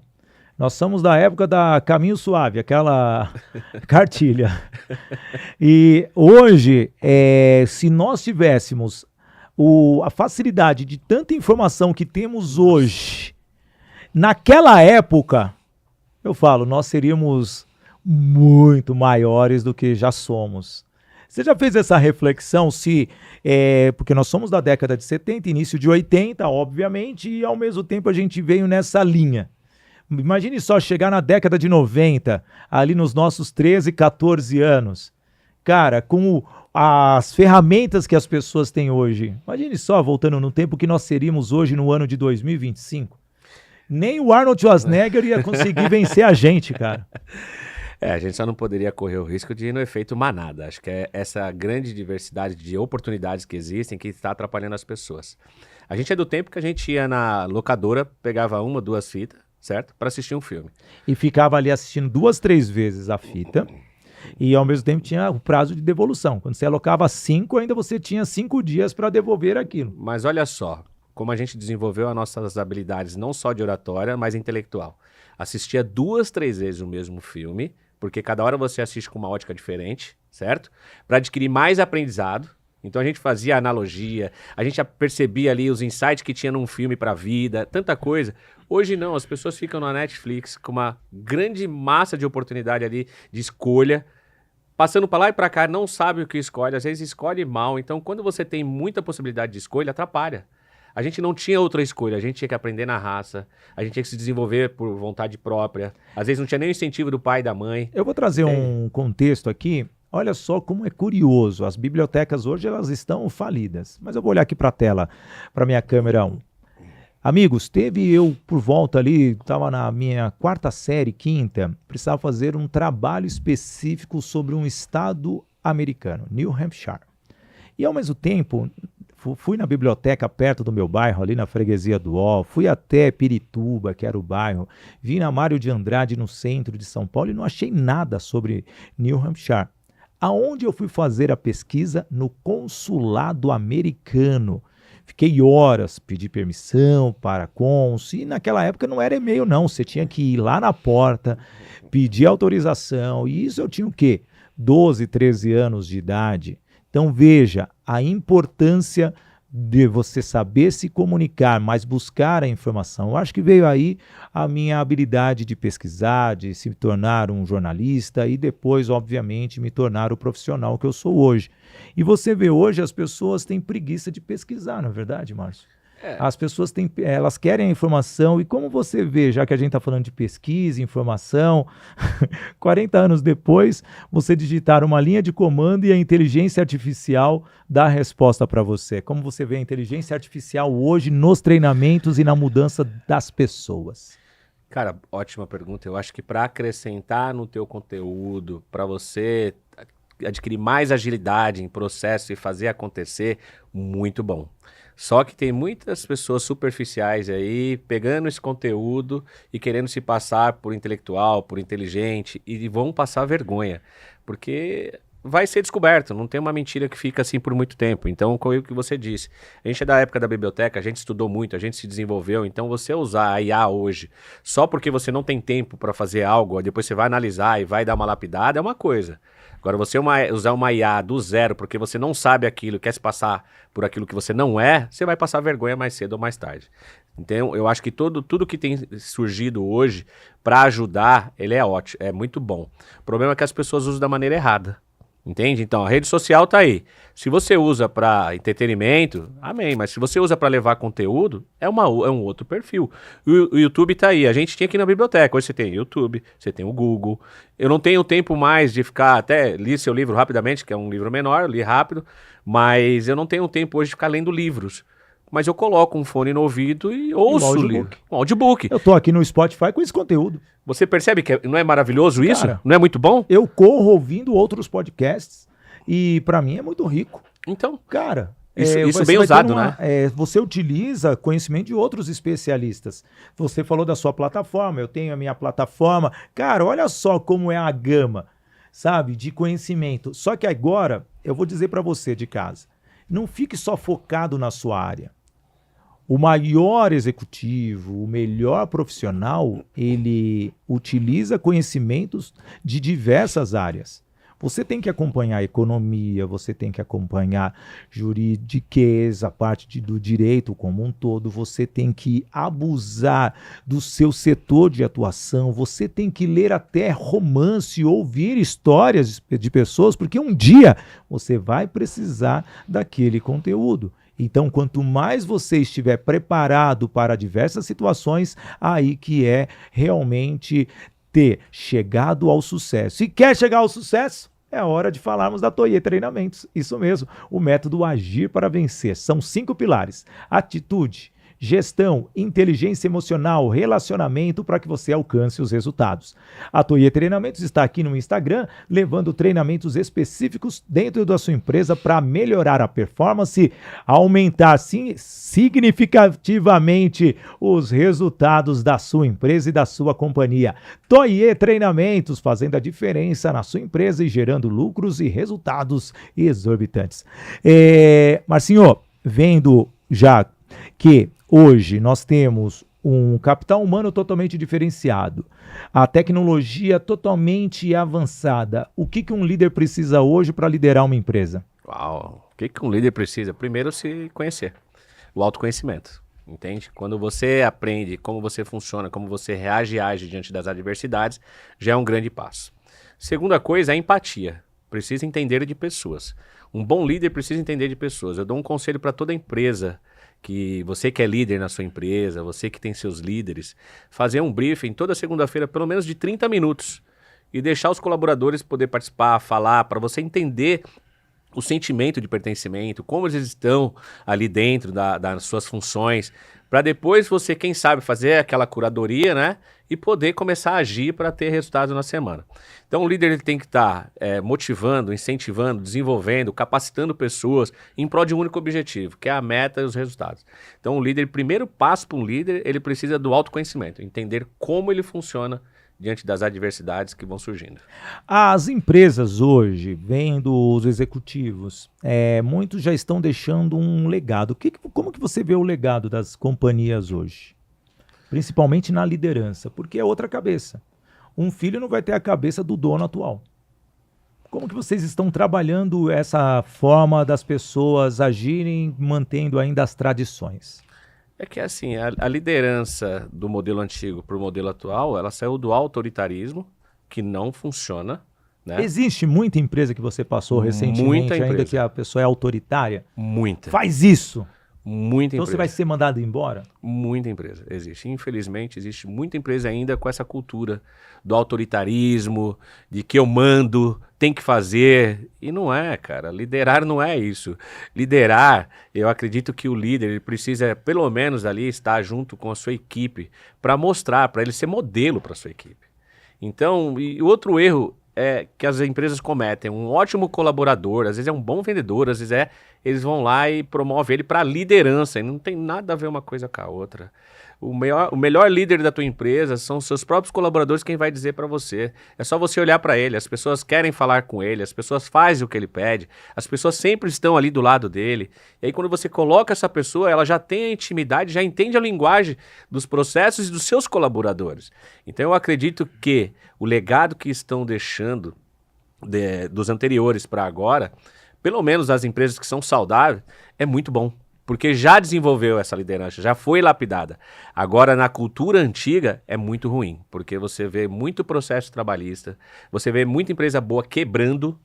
Nós somos da época da Caminho Suave, aquela cartilha. E hoje, se nós tivéssemos a facilidade de tanta informação que temos hoje, naquela época, eu falo, nós seríamos muito maiores do que já somos. Você já fez essa reflexão porque nós somos da década de 70, início de 80, obviamente, e ao mesmo tempo a gente veio nessa linha. Imagine só chegar na década de 90, ali nos nossos 13, 14 anos. Cara, com as ferramentas que as pessoas têm hoje. Imagine só, voltando no tempo que nós seríamos hoje no ano de 2025. Nem o Arnold Schwarzenegger ia conseguir vencer a gente, cara. A gente só não poderia correr o risco de ir no efeito manada. Acho que é essa grande diversidade de oportunidades que existem que está atrapalhando as pessoas. A gente é do tempo que a gente ia na locadora, pegava 1, 2 fitas, certo? Para assistir um filme. E ficava ali assistindo 2, 3 vezes a fita. E ao mesmo tempo tinha o prazo de devolução. Quando você alocava 5, ainda você tinha 5 dias para devolver aquilo. Mas olha só, como a gente desenvolveu as nossas habilidades não só de oratória, mas intelectual. Assistia 2, 3 vezes o mesmo filme, porque cada hora você assiste com uma ótica diferente, certo? Para adquirir mais aprendizado. Então a gente fazia analogia, a gente percebia ali os insights que tinha num filme para a vida, tanta coisa. Hoje não, as pessoas ficam na Netflix com uma grande massa de oportunidade ali de escolha, passando para lá e para cá, não sabe o que escolhe, às vezes escolhe mal. Então quando você tem muita possibilidade de escolha, atrapalha. A gente não tinha outra escolha, a gente tinha que aprender na raça, a gente tinha que se desenvolver por vontade própria. Às vezes não tinha nem o incentivo do pai e da mãe. Eu vou trazer um contexto aqui. Olha só como é curioso. As bibliotecas hoje elas estão falidas. Mas eu vou olhar aqui para a tela, para minha câmera 1. Amigos, eu por volta ali, estava na minha 4ª série, 5ª, precisava fazer um trabalho específico sobre um estado americano, New Hampshire. E ao mesmo tempo, fui na biblioteca perto do meu bairro, ali na freguesia do Ó, fui até Pirituba, que era o bairro, vim na Mário de Andrade, no centro de São Paulo, e não achei nada sobre New Hampshire. Aonde eu fui fazer a pesquisa? No consulado americano. Fiquei horas, pedi permissão para a cônsul, e naquela época não era e-mail não, você tinha que ir lá na porta, pedir autorização, e isso eu tinha o quê? 12, 13 anos de idade. Então veja a importância de você saber se comunicar, mas buscar a informação. Eu acho que veio aí a minha habilidade de pesquisar, de se tornar um jornalista e depois, obviamente, me tornar o profissional que eu sou hoje. E você vê hoje as pessoas têm preguiça de pesquisar, não é verdade, Márcio? As pessoas elas querem a informação e como você vê, já que a gente está falando de pesquisa, informação, 40 anos depois, você digitar uma linha de comando e a inteligência artificial dá a resposta para você. Como você vê a inteligência artificial hoje nos treinamentos e na mudança das pessoas? Cara, ótima pergunta. Eu acho que para acrescentar no teu conteúdo, para você adquirir mais agilidade em processo e fazer acontecer, muito bom. Só que tem muitas pessoas superficiais aí, pegando esse conteúdo e querendo se passar por intelectual, por inteligente, e vão passar vergonha, porque vai ser descoberto, não tem uma mentira que fica assim por muito tempo. Então, como o que você disse, a gente é da época da biblioteca, a gente estudou muito, a gente se desenvolveu, então você usar a IA hoje, só porque você não tem tempo para fazer algo, depois você vai analisar e vai dar uma lapidada, é uma coisa. Agora, você usar uma IA do zero porque você não sabe aquilo, quer se passar por aquilo que você não é, você vai passar vergonha mais cedo ou mais tarde. Então, eu acho que tudo que tem surgido hoje para ajudar, ele é ótimo, é muito bom. O problema é que as pessoas usam da maneira errada. Entende? Então, a rede social tá aí. Se você usa para entretenimento, amém. Mas se você usa para levar conteúdo, é um outro perfil. O YouTube tá aí. A gente tinha aqui na biblioteca. Hoje você tem YouTube, você tem o Google. Eu não tenho tempo mais de ficar... Até li seu livro rapidamente, que é um livro menor, li rápido. Mas eu não tenho tempo hoje de ficar lendo livros. Mas eu coloco um fone no ouvido e ouço o livro. Um audiobook. Eu tô aqui no Spotify com esse conteúdo. Você percebe que não é maravilhoso isso? Cara, não é muito bom? Eu corro ouvindo outros podcasts e para mim é muito rico. Então, cara, isso bem usado, né? Você utiliza conhecimento de outros especialistas. Você falou da sua plataforma, eu tenho a minha plataforma. Cara, olha só como é a gama, sabe, de conhecimento. Só que agora, eu vou dizer para você de casa, não fique só focado na sua área. O maior executivo, o melhor profissional, ele utiliza conhecimentos de diversas áreas. Você tem que acompanhar a economia, você tem que acompanhar juridiquês, a parte do direito como um todo, você tem que abusar do seu setor de atuação, você tem que ler até romance, ouvir histórias de pessoas, porque um dia você vai precisar daquele conteúdo. Então, quanto mais você estiver preparado para diversas situações, aí que é realmente ter chegado ao sucesso. E quer chegar ao sucesso? É hora de falarmos da Toye Treinamentos. Isso mesmo, o método Agir para Vencer. São 5 pilares: atitude, gestão, inteligência emocional, relacionamento, para que você alcance os resultados. A Toye Treinamentos está aqui no Instagram, levando treinamentos específicos dentro da sua empresa para melhorar a performance, aumentar significativamente os resultados da sua empresa e da sua companhia. Toye Treinamentos, fazendo a diferença na sua empresa e gerando lucros e resultados exorbitantes. Marcinho, vendo já que hoje nós temos um capital humano totalmente diferenciado, a tecnologia totalmente avançada, o que um líder precisa hoje para liderar uma empresa? Uau! O que um líder precisa? Primeiro, se conhecer. O autoconhecimento, entende? Quando você aprende como você funciona, como você reage e age diante das adversidades, já é um grande passo. Segunda coisa é a empatia. Precisa entender de pessoas. Um bom líder precisa entender de pessoas. Eu dou um conselho para toda empresa, que você que é líder na sua empresa, você que tem seus líderes, fazer um briefing toda segunda-feira, pelo menos de 30 minutos, e deixar os colaboradores poder participar, falar, para você entender o sentimento de pertencimento, como eles estão ali dentro das suas funções, para depois você, quem sabe, fazer aquela curadoria, né? E poder começar a agir para ter resultados na semana. Então o líder ele tem que estar motivando, incentivando, desenvolvendo, capacitando pessoas em prol de um único objetivo, que é a meta e os resultados. Então o líder, primeiro passo para um líder, ele precisa do autoconhecimento, entender como ele funciona diante das adversidades que vão surgindo. As empresas hoje, vendo os executivos, muitos já estão deixando um legado. Como que você vê o legado das companhias hoje? Principalmente na liderança, porque é outra cabeça. Um filho não vai ter a cabeça do dono atual. Como que vocês estão trabalhando essa forma das pessoas agirem, mantendo ainda as tradições? É que assim, a liderança do modelo antigo para o modelo atual, ela saiu do autoritarismo, que não funciona, né? Existe muita empresa que você passou recentemente, ainda que a pessoa é autoritária? Muita. Faz isso! Muita então empresa. Você vai ser mandado embora? Muita empresa, existe. Infelizmente, existe muita empresa ainda com essa cultura do autoritarismo, de que eu mando, tem que fazer. E não é, cara. Liderar não é isso. Liderar, eu acredito que o líder ele precisa, pelo menos ali, estar junto com a sua equipe para mostrar, para ele ser modelo para a sua equipe. Então, e outro erro que as empresas cometem, um ótimo colaborador, às vezes é um bom vendedor, às vezes eles vão lá e promovem ele para liderança, e não tem nada a ver uma coisa com a outra. O melhor líder da tua empresa são os seus próprios colaboradores quem vai dizer para você. É só você olhar para ele, as pessoas querem falar com ele, as pessoas fazem o que ele pede, as pessoas sempre estão ali do lado dele. E aí quando você coloca essa pessoa, ela já tem a intimidade, já entende a linguagem dos processos e dos seus colaboradores. Então eu acredito que o legado que estão deixando dos anteriores para agora, pelo menos as empresas que são saudáveis, é muito bom. Porque já desenvolveu essa liderança, já foi lapidada. Agora, na cultura antiga, é muito ruim, porque você vê muito processo trabalhista, você vê muita empresa boa quebrando.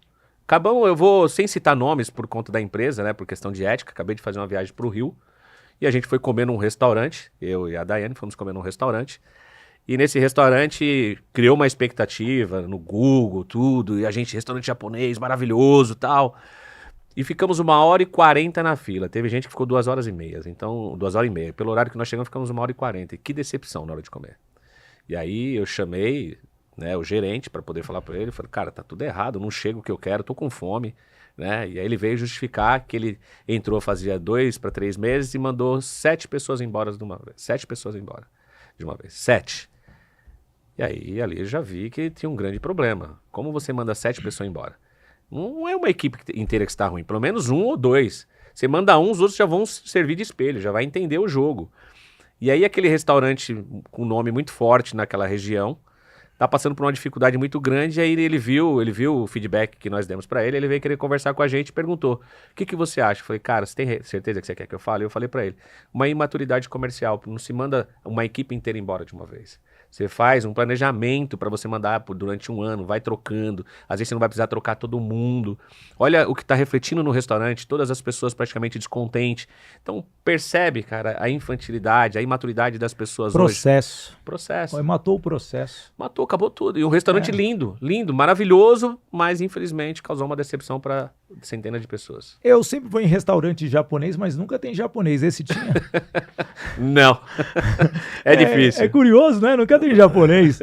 Eu vou, sem citar nomes por conta da empresa, né, por questão de ética, acabei de fazer uma viagem para o Rio, e a gente foi comer num restaurante, eu e a Daiane fomos comer num restaurante, e nesse restaurante criou uma expectativa no Google, tudo, e a gente, restaurante japonês, maravilhoso e tal. E ficamos 1h40 na fila. Teve gente que ficou 2h30. Então, 2h30. Pelo horário que nós chegamos, ficamos 1h40. E que decepção na hora de comer. E aí eu chamei, né, o gerente para poder falar para ele. Falei, cara, tá tudo errado, não chega o que eu quero, tô com fome. Né? E aí ele veio justificar que ele entrou fazia 2 para 3 meses e mandou 7 pessoas embora de uma vez. 7 pessoas embora de uma vez. 7. E aí ali eu já vi que tinha um grande problema. Como você manda 7 pessoas embora? Não é uma equipe inteira que está ruim, pelo menos 1 ou 2. Você manda um, os outros já vão servir de espelho, já vai entender o jogo. E aí aquele restaurante com nome muito forte naquela região, tá passando por uma dificuldade muito grande, aí ele viu o feedback que nós demos para ele veio querer conversar com a gente e perguntou, o que você acha? Eu falei, cara, você tem certeza que você quer que eu fale? Eu falei para ele, uma imaturidade comercial, não se manda uma equipe inteira embora de uma vez. Você faz um planejamento para você mandar durante um ano, vai trocando. Às vezes você não vai precisar trocar todo mundo. Olha o que está refletindo no restaurante, todas as pessoas praticamente descontentes. Então percebe, cara, a infantilidade, a imaturidade das pessoas hoje. Processo. Matou o processo. Matou, acabou tudo. E um restaurante lindo, maravilhoso, mas infelizmente causou uma decepção para centenas de pessoas. Eu sempre vou em restaurante japonês, mas nunca tem japonês. Esse tinha? Não. É difícil. É curioso, né? Nunca tem japonês.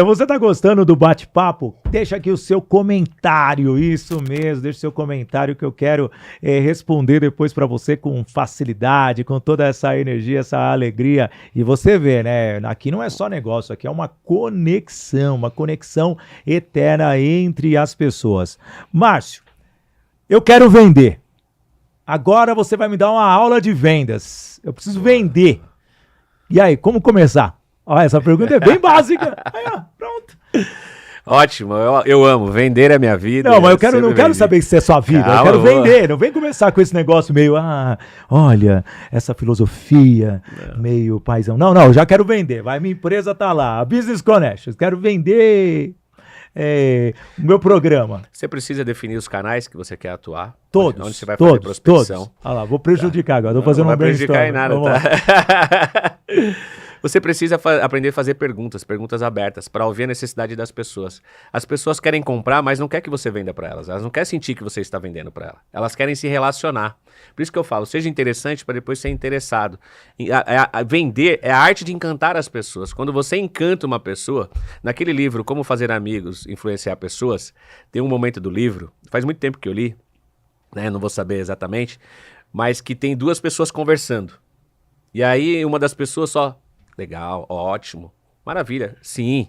Você tá gostando do bate-papo? Deixa aqui o seu comentário. Isso mesmo, deixa o seu comentário que eu quero responder depois para você com facilidade, com toda essa energia, essa alegria. E você vê, né? Aqui não é só negócio, aqui é uma conexão eterna entre as pessoas. Márcio, eu quero vender. Agora você vai me dar uma aula de vendas. Eu preciso vender. E aí, como começar? Olha, essa pergunta é bem básica. Aí, ó, pronto. Ótimo, eu amo. Vender é minha vida. Não, mas eu não quero saber se é sua vida. Calma, eu quero vender. Não vem começar com esse negócio meio, olha, essa filosofia meio paizão. Não, eu já quero vender. Minha empresa tá lá, a Business Connections. Quero vender o meu programa. Você precisa definir os canais que você quer atuar. Todos. Onde você vai fazer prospecção. Todos. Olha lá, vou prejudicar agora. Tô fazendo não vai prejudicar em nada, tá? Você precisa aprender a fazer perguntas abertas, para ouvir a necessidade das pessoas. As pessoas querem comprar, mas não quer que você venda para elas. Elas não querem sentir que você está vendendo para elas. Elas querem se relacionar. Por isso que eu falo, seja interessante para depois ser interessado. Vender é a arte de encantar as pessoas. Quando você encanta uma pessoa, naquele livro, Como Fazer Amigos, Influenciar Pessoas, tem um momento do livro, faz muito tempo que eu li, né, não vou saber exatamente, mas que tem duas pessoas conversando. E aí uma das pessoas só... Legal, ótimo, maravilha, sim.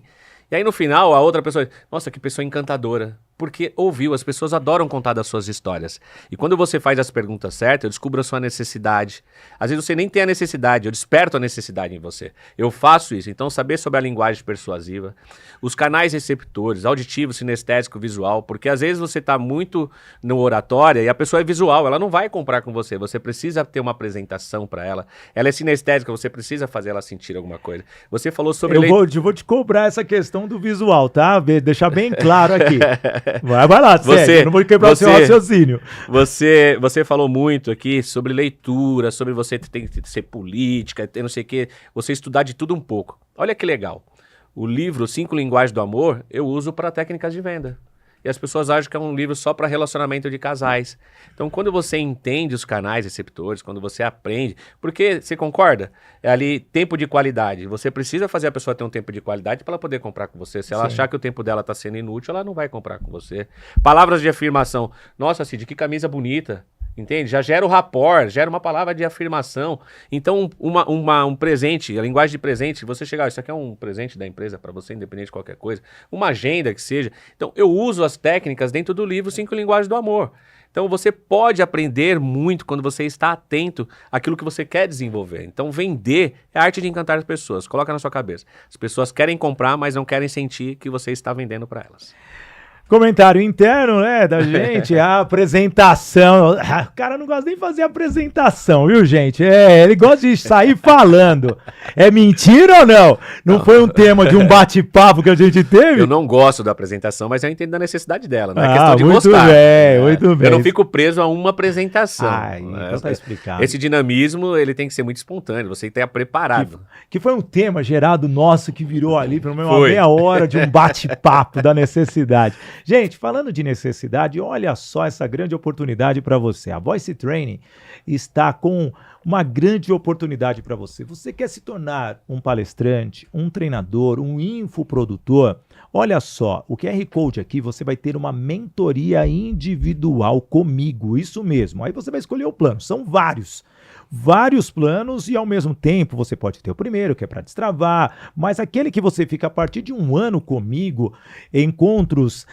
E aí no final a outra pessoa, nossa, que pessoa encantadora. Porque ouviu, as pessoas adoram contar das suas histórias. E quando você faz as perguntas certas, eu descubro a sua necessidade. Às vezes você nem tem a necessidade, eu desperto a necessidade em você. Eu faço isso. Então, saber sobre a linguagem persuasiva, os canais receptores, auditivo, sinestésico, visual, porque às vezes você está muito no oratória e a pessoa é visual, ela não vai comprar com você. Você precisa ter uma apresentação para ela. Ela é sinestésica, você precisa fazer ela sentir alguma coisa. Você falou sobre... Eu vou te cobrar essa questão do visual, tá? Deixar bem claro aqui. Vai lá, sério, eu não vou quebrar o seu raciocínio. Você falou muito aqui sobre leitura, sobre você tem que ser política, ter não sei o quê, você estudar de tudo um pouco. Olha que legal. O livro 5 Linguagens do Amor, eu uso para técnicas de venda. E as pessoas acham que é um livro só para relacionamento de casais. Então, quando você entende os canais receptores, quando você aprende... Porque, você concorda? É ali tempo de qualidade. Você precisa fazer a pessoa ter um tempo de qualidade para ela poder comprar com você. Se ela achar que o tempo dela está sendo inútil, ela não vai comprar com você. Palavras de afirmação. Nossa, Cid, que camisa bonita. Entende? Já gera o rapport, gera uma palavra de afirmação. Então, um presente, a linguagem de presente, você chegar, isso aqui é um presente da empresa para você, independente de qualquer coisa, uma agenda que seja. Então, eu uso as técnicas dentro do livro 5 Linguagens do Amor. Então, você pode aprender muito quando você está atento àquilo que você quer desenvolver. Então, vender é a arte de encantar as pessoas. Coloca na sua cabeça. As pessoas querem comprar, mas não querem sentir que você está vendendo para elas. Comentário interno, né, da gente, a apresentação. O cara não gosta nem de fazer apresentação, viu, gente? Ele gosta de sair falando. É mentira ou não? Não foi um tema de um bate-papo que a gente teve? Eu não gosto da apresentação, mas eu entendo a necessidade dela, não é questão de muito gostar. Muito bem. Eu não fico preso a uma apresentação. Então tá explicado. Esse dinamismo, ele tem que ser muito espontâneo, você tem que estar preparado. Que foi um tema gerado nosso que virou ali, pelo menos uma meia hora de um bate-papo da necessidade. Gente, falando de necessidade, olha só essa grande oportunidade para você. A Voice Training está com uma grande oportunidade para você. Você quer se tornar um palestrante, um treinador, um infoprodutor? Olha só, o QR Code aqui, você vai ter uma mentoria individual comigo, isso mesmo. Aí você vai escolher o plano, são vários. vários planos e ao mesmo tempo você pode ter o primeiro, que é para destravar, mas aquele que você fica a partir de 1 ano comigo, encontros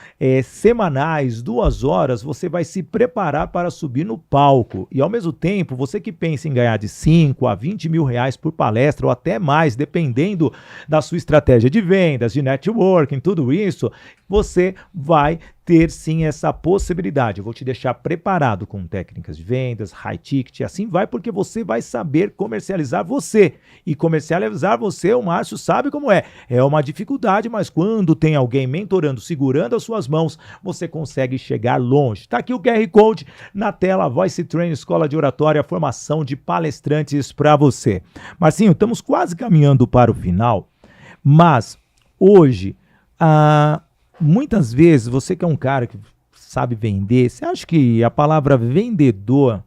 semanais, 2 horas, você vai se preparar para subir no palco. E ao mesmo tempo, você que pensa em ganhar de 5 a 20 mil reais por palestra ou até mais, dependendo da sua estratégia de vendas, de networking, tudo isso, você vai ter sim essa possibilidade. Eu vou te deixar preparado com técnicas de vendas, high ticket, assim vai, porque você vai saber comercializar você. E comercializar você, o Márcio sabe como é. É uma dificuldade, mas quando tem alguém mentorando, segurando as suas mãos, você consegue chegar longe. Tá aqui o QR Code na tela, Voice Training, Escola de Oratória, formação de palestrantes para você. Marcinho, estamos quase caminhando para o final, mas hoje, muitas vezes, você que é um cara que sabe vender, você acha que a palavra vendedor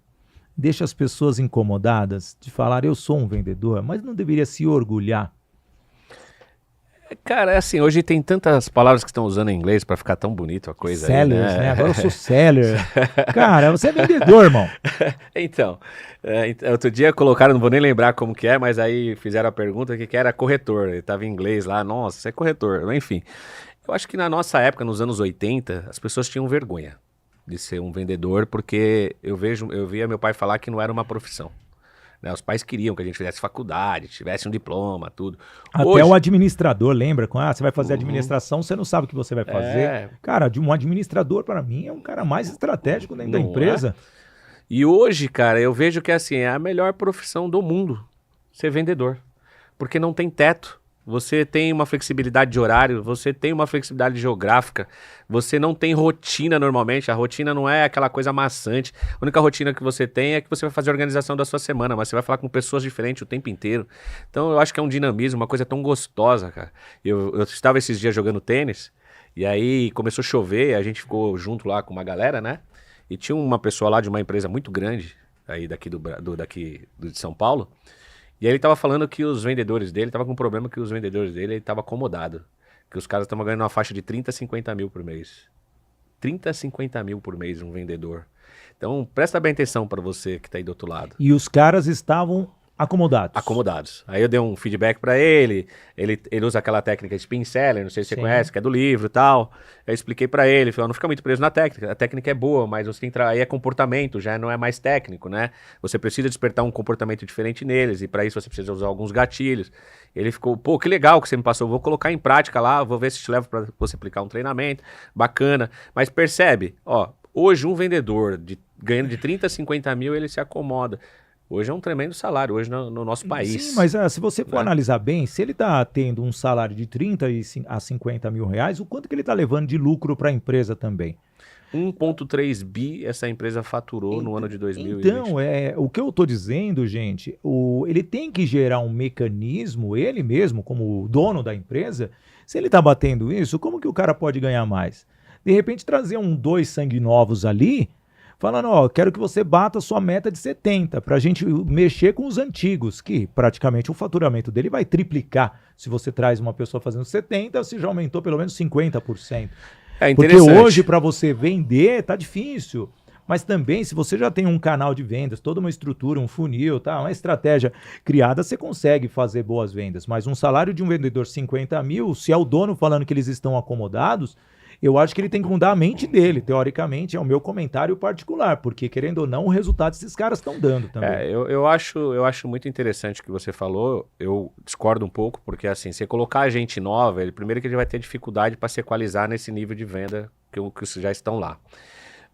deixa as pessoas incomodadas de falar eu sou um vendedor, mas não deveria se orgulhar? Cara, é assim, hoje tem tantas palavras que estão usando em inglês pra ficar tão bonito a coisa Sellers, aí, né? Agora eu sou seller. Cara, você é vendedor, irmão. Então, outro dia colocaram, não vou nem lembrar como que é, mas aí fizeram a pergunta que era corretor. Ele tava em inglês lá, nossa, você é corretor. Enfim, eu acho que na nossa época, nos anos 80, as pessoas tinham vergonha de ser um vendedor, porque eu via meu pai falar que não era uma profissão. Né? Os pais queriam que a gente fizesse faculdade, tivesse um diploma, tudo. Até Hoje, o administrador, lembra? Você vai fazer administração, você não sabe o que você vai fazer. Cara, um administrador, para mim, é um cara mais estratégico dentro da empresa. E hoje, cara, eu vejo que assim, é a melhor profissão do mundo ser vendedor. Porque não tem teto. Você tem uma flexibilidade de horário, você tem uma flexibilidade geográfica, você não tem rotina normalmente, a rotina não é aquela coisa maçante. A única rotina que você tem é que você vai fazer a organização da sua semana, mas você vai falar com pessoas diferentes o tempo inteiro. Então eu acho que é um dinamismo, uma coisa tão gostosa, cara. Eu estava esses dias jogando tênis, e aí começou a chover, a gente ficou junto lá com uma galera, né? E tinha uma pessoa lá de uma empresa muito grande, aí daqui de São Paulo. E aí ele tava falando que os vendedores dele, tava com um problema que os vendedores dele, ele tava acomodado. Que os caras estavam ganhando uma faixa de 30 a 50 mil por mês. 30 a 50 mil por mês um vendedor. Então presta bem atenção para você que tá aí do outro lado. E os caras estavam acomodados. Acomodados. Aí eu dei um feedback para ele usa aquela técnica de spin seller, não sei se você conhece, que é do livro e tal. Eu expliquei para ele, falei, não fica muito preso na técnica, a técnica é boa, mas você tem que aí é comportamento, já não é mais técnico, né? Você precisa despertar um comportamento diferente neles, e para isso você precisa usar alguns gatilhos. Ele ficou, pô, que legal que você me passou, vou colocar em prática lá, vou ver se te levo para você aplicar um treinamento, bacana. Mas percebe, ó, hoje um vendedor ganhando de 30 a 50 mil, ele se acomoda. Hoje é um tremendo salário, hoje no nosso país. Sim, mas se você for analisar bem, se ele está tendo um salário de 30 a 50 mil reais, o quanto que ele está levando de lucro para a empresa também? 1,3 bi essa empresa faturou no ano de 2020. Então, o que eu estou dizendo, gente, ele tem que gerar um mecanismo, ele mesmo, como dono da empresa, se ele está batendo isso, como que o cara pode ganhar mais? De repente, trazer 2 sangue novos ali, falando, ó, quero que você bata a sua meta de 70, para a gente mexer com os antigos, que praticamente o faturamento dele vai triplicar. Se você traz uma pessoa fazendo 70, você já aumentou pelo menos 50%. Porque hoje, para você vender, tá difícil. Mas também, se você já tem um canal de vendas, toda uma estrutura, um funil, tá, uma estratégia criada, você consegue fazer boas vendas. Mas um salário de um vendedor 50 mil, se é o dono falando que eles estão acomodados, eu acho que ele tem que mudar a mente dele, teoricamente, é o meu comentário particular, porque, querendo ou não, o resultado esses caras estão dando também. Eu acho muito interessante o que você falou, eu discordo um pouco, porque assim, você colocar a gente nova, primeiro que ele vai ter dificuldade para se equalizar nesse nível de venda que já estão lá.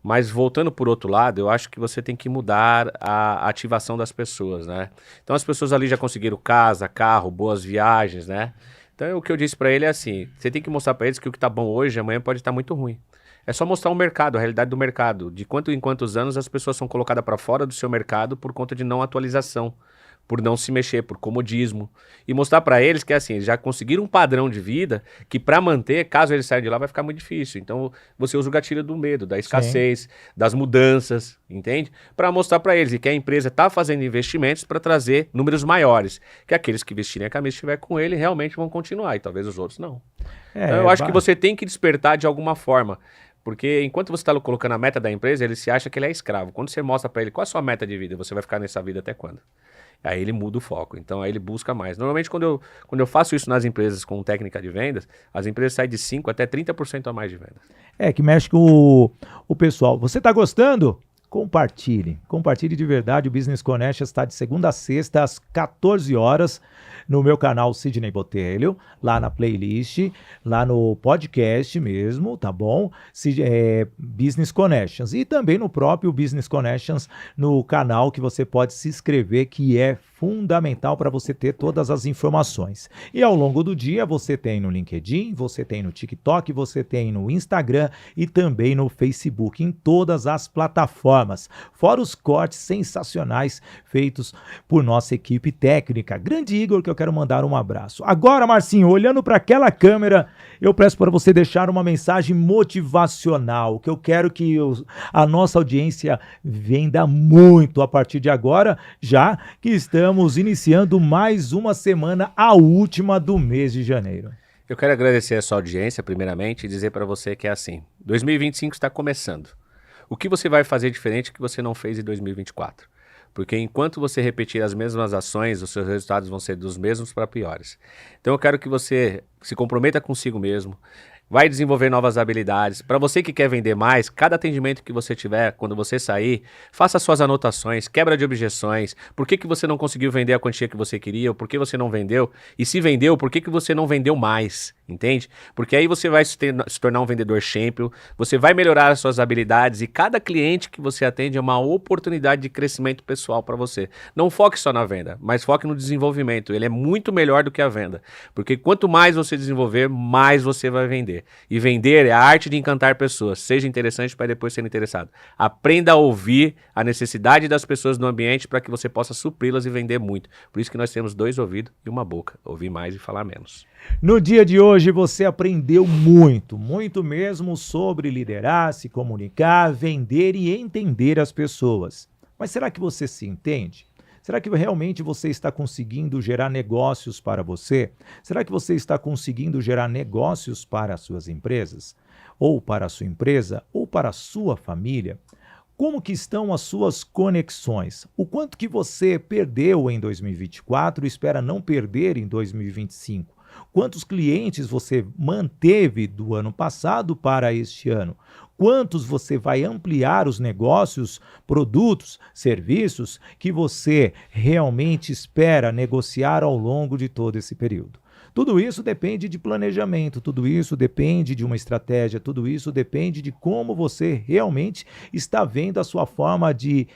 Mas voltando por outro lado, eu acho que você tem que mudar a ativação das pessoas, né? Então as pessoas ali já conseguiram casa, carro, boas viagens, né? Então o que eu disse para ele é assim, você tem que mostrar para eles que o que tá bom hoje, amanhã pode estar muito ruim. É só mostrar o mercado, a realidade do mercado, de quanto em quantos anos as pessoas são colocadas para fora do seu mercado por conta de não atualização, por não se mexer, por comodismo. E mostrar para eles que assim, eles já conseguiram um padrão de vida que para manter, caso eles saiam de lá, vai ficar muito difícil. Então você usa o gatilho do medo, da escassez, das mudanças, entende? Para mostrar para eles que a empresa está fazendo investimentos para trazer números maiores, que aqueles que vestirem a camisa e estiver com ele realmente vão continuar, e talvez os outros não. Então eu acho que você tem que despertar de alguma forma. Porque enquanto você está colocando a meta da empresa, ele se acha que ele é escravo. Quando você mostra para ele qual é a sua meta de vida, você vai ficar nessa vida até quando? Aí ele muda o foco, então aí ele busca mais. Normalmente quando eu faço isso nas empresas com técnica de vendas, as empresas saem de 5% até 30% a mais de vendas. Que mexe com o pessoal. Você está gostando? Compartilhe. Compartilhe de verdade. O Business Connections está de segunda a sexta, às 14 horas, no meu canal Sidney Botelho, lá na playlist, lá no podcast mesmo, tá bom? Business Connections. E também no próprio Business Connections, no canal que você pode se inscrever, que é fundamental para você ter todas as informações. E ao longo do dia você tem no LinkedIn, você tem no TikTok, você tem no Instagram e também no Facebook, em todas as plataformas. Fora os cortes sensacionais feitos por nossa equipe técnica. Grande Igor, que eu quero mandar um abraço. Agora, Marcinho, olhando para aquela câmera, eu peço para você deixar uma mensagem motivacional, que eu quero que a nossa audiência venda muito a partir de agora, já que estamos iniciando mais uma semana, a última do mês de janeiro. Eu quero agradecer a sua audiência, primeiramente, e dizer para você que é assim, 2025 está começando. O que você vai fazer diferente que você não fez em 2024? Porque enquanto você repetir as mesmas ações, os seus resultados vão ser dos mesmos para piores. Então eu quero que você se comprometa consigo mesmo, vai desenvolver novas habilidades. Para você que quer vender mais, cada atendimento que você tiver, quando você sair, faça suas anotações, quebra de objeções. Por que você não conseguiu vender a quantia que você queria? Ou por que você não vendeu? E se vendeu, por que você não vendeu mais? Entende? Porque aí você vai se tornar um vendedor champion, você vai melhorar as suas habilidades e cada cliente que você atende é uma oportunidade de crescimento pessoal para você. Não foque só na venda, mas foque no desenvolvimento. Ele é muito melhor do que a venda. Porque quanto mais você desenvolver, mais você vai vender. E vender é a arte de encantar pessoas. Seja interessante para depois ser interessado. Aprenda a ouvir a necessidade das pessoas no ambiente para que você possa supri-las e vender muito. Por isso que nós temos 2 ouvidos e uma boca. Ouvir mais e falar menos. No dia de hoje você aprendeu muito, muito mesmo sobre liderar, se comunicar, vender e entender as pessoas. Mas será que você se entende? Será que realmente você está conseguindo gerar negócios para você? Será que você está conseguindo gerar negócios para as suas empresas? Ou para a sua empresa? Ou para a sua família? Como que estão as suas conexões? O quanto que você perdeu em 2024 e espera não perder em 2025? Quantos clientes você manteve do ano passado para este ano? Quantos você vai ampliar os negócios, produtos, serviços que você realmente espera negociar ao longo de todo esse período? Tudo isso depende de planejamento, tudo isso depende de uma estratégia, tudo isso depende de como você realmente está vendo a sua forma de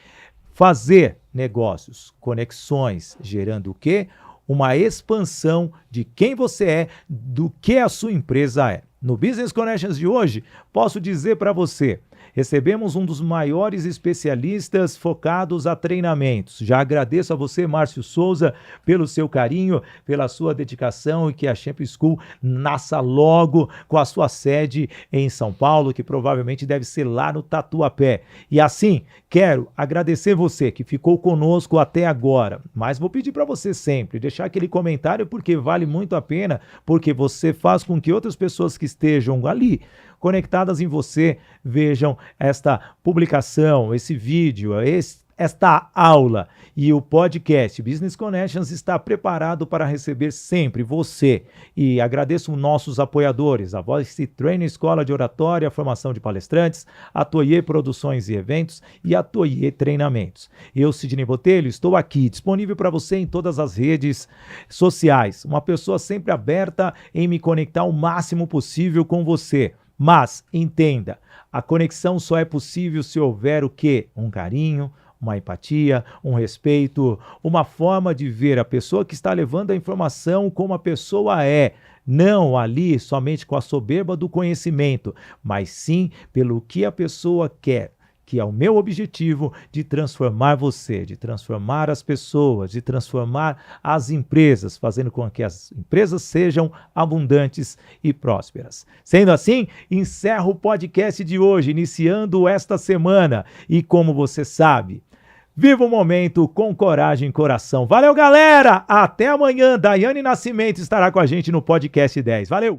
fazer negócios, conexões, gerando o quê? Uma expansão de quem você é, do que a sua empresa é. No Business Connections de hoje, posso dizer para você, recebemos um dos maiores especialistas focados a treinamentos. Já agradeço a você, Márcio Souza, pelo seu carinho, pela sua dedicação e que a Champion School nasça logo com a sua sede em São Paulo, que provavelmente deve ser lá no Tatuapé. E assim, quero agradecer você que ficou conosco até agora, mas vou pedir para você sempre deixar aquele comentário porque vale muito a pena, porque você faz com que outras pessoas que estejam ali conectadas em você vejam esta publicação, esse vídeo, esta aula e o podcast Business Connections está preparado para receber sempre você. E agradeço nossos apoiadores, a Voice Training Escola de Oratória, Formação de Palestrantes, a Toye Produções e Eventos e a Toye Treinamentos. Eu, Sidney Botelho, estou aqui, disponível para você em todas as redes sociais. Uma pessoa sempre aberta em me conectar o máximo possível com você. Mas, entenda, a conexão só é possível se houver o quê? Um carinho, uma empatia, um respeito, uma forma de ver a pessoa que está levando a informação como a pessoa é. Não ali somente com a soberba do conhecimento, mas sim pelo que a pessoa quer. Que é o meu objetivo de transformar você, de transformar as pessoas, de transformar as empresas, fazendo com que as empresas sejam abundantes e prósperas. Sendo assim, encerro o podcast de hoje, iniciando esta semana. E como você sabe, viva o momento com coragem e coração. Valeu, galera! Até amanhã. Daiane Nascimento estará com a gente no podcast 10. Valeu!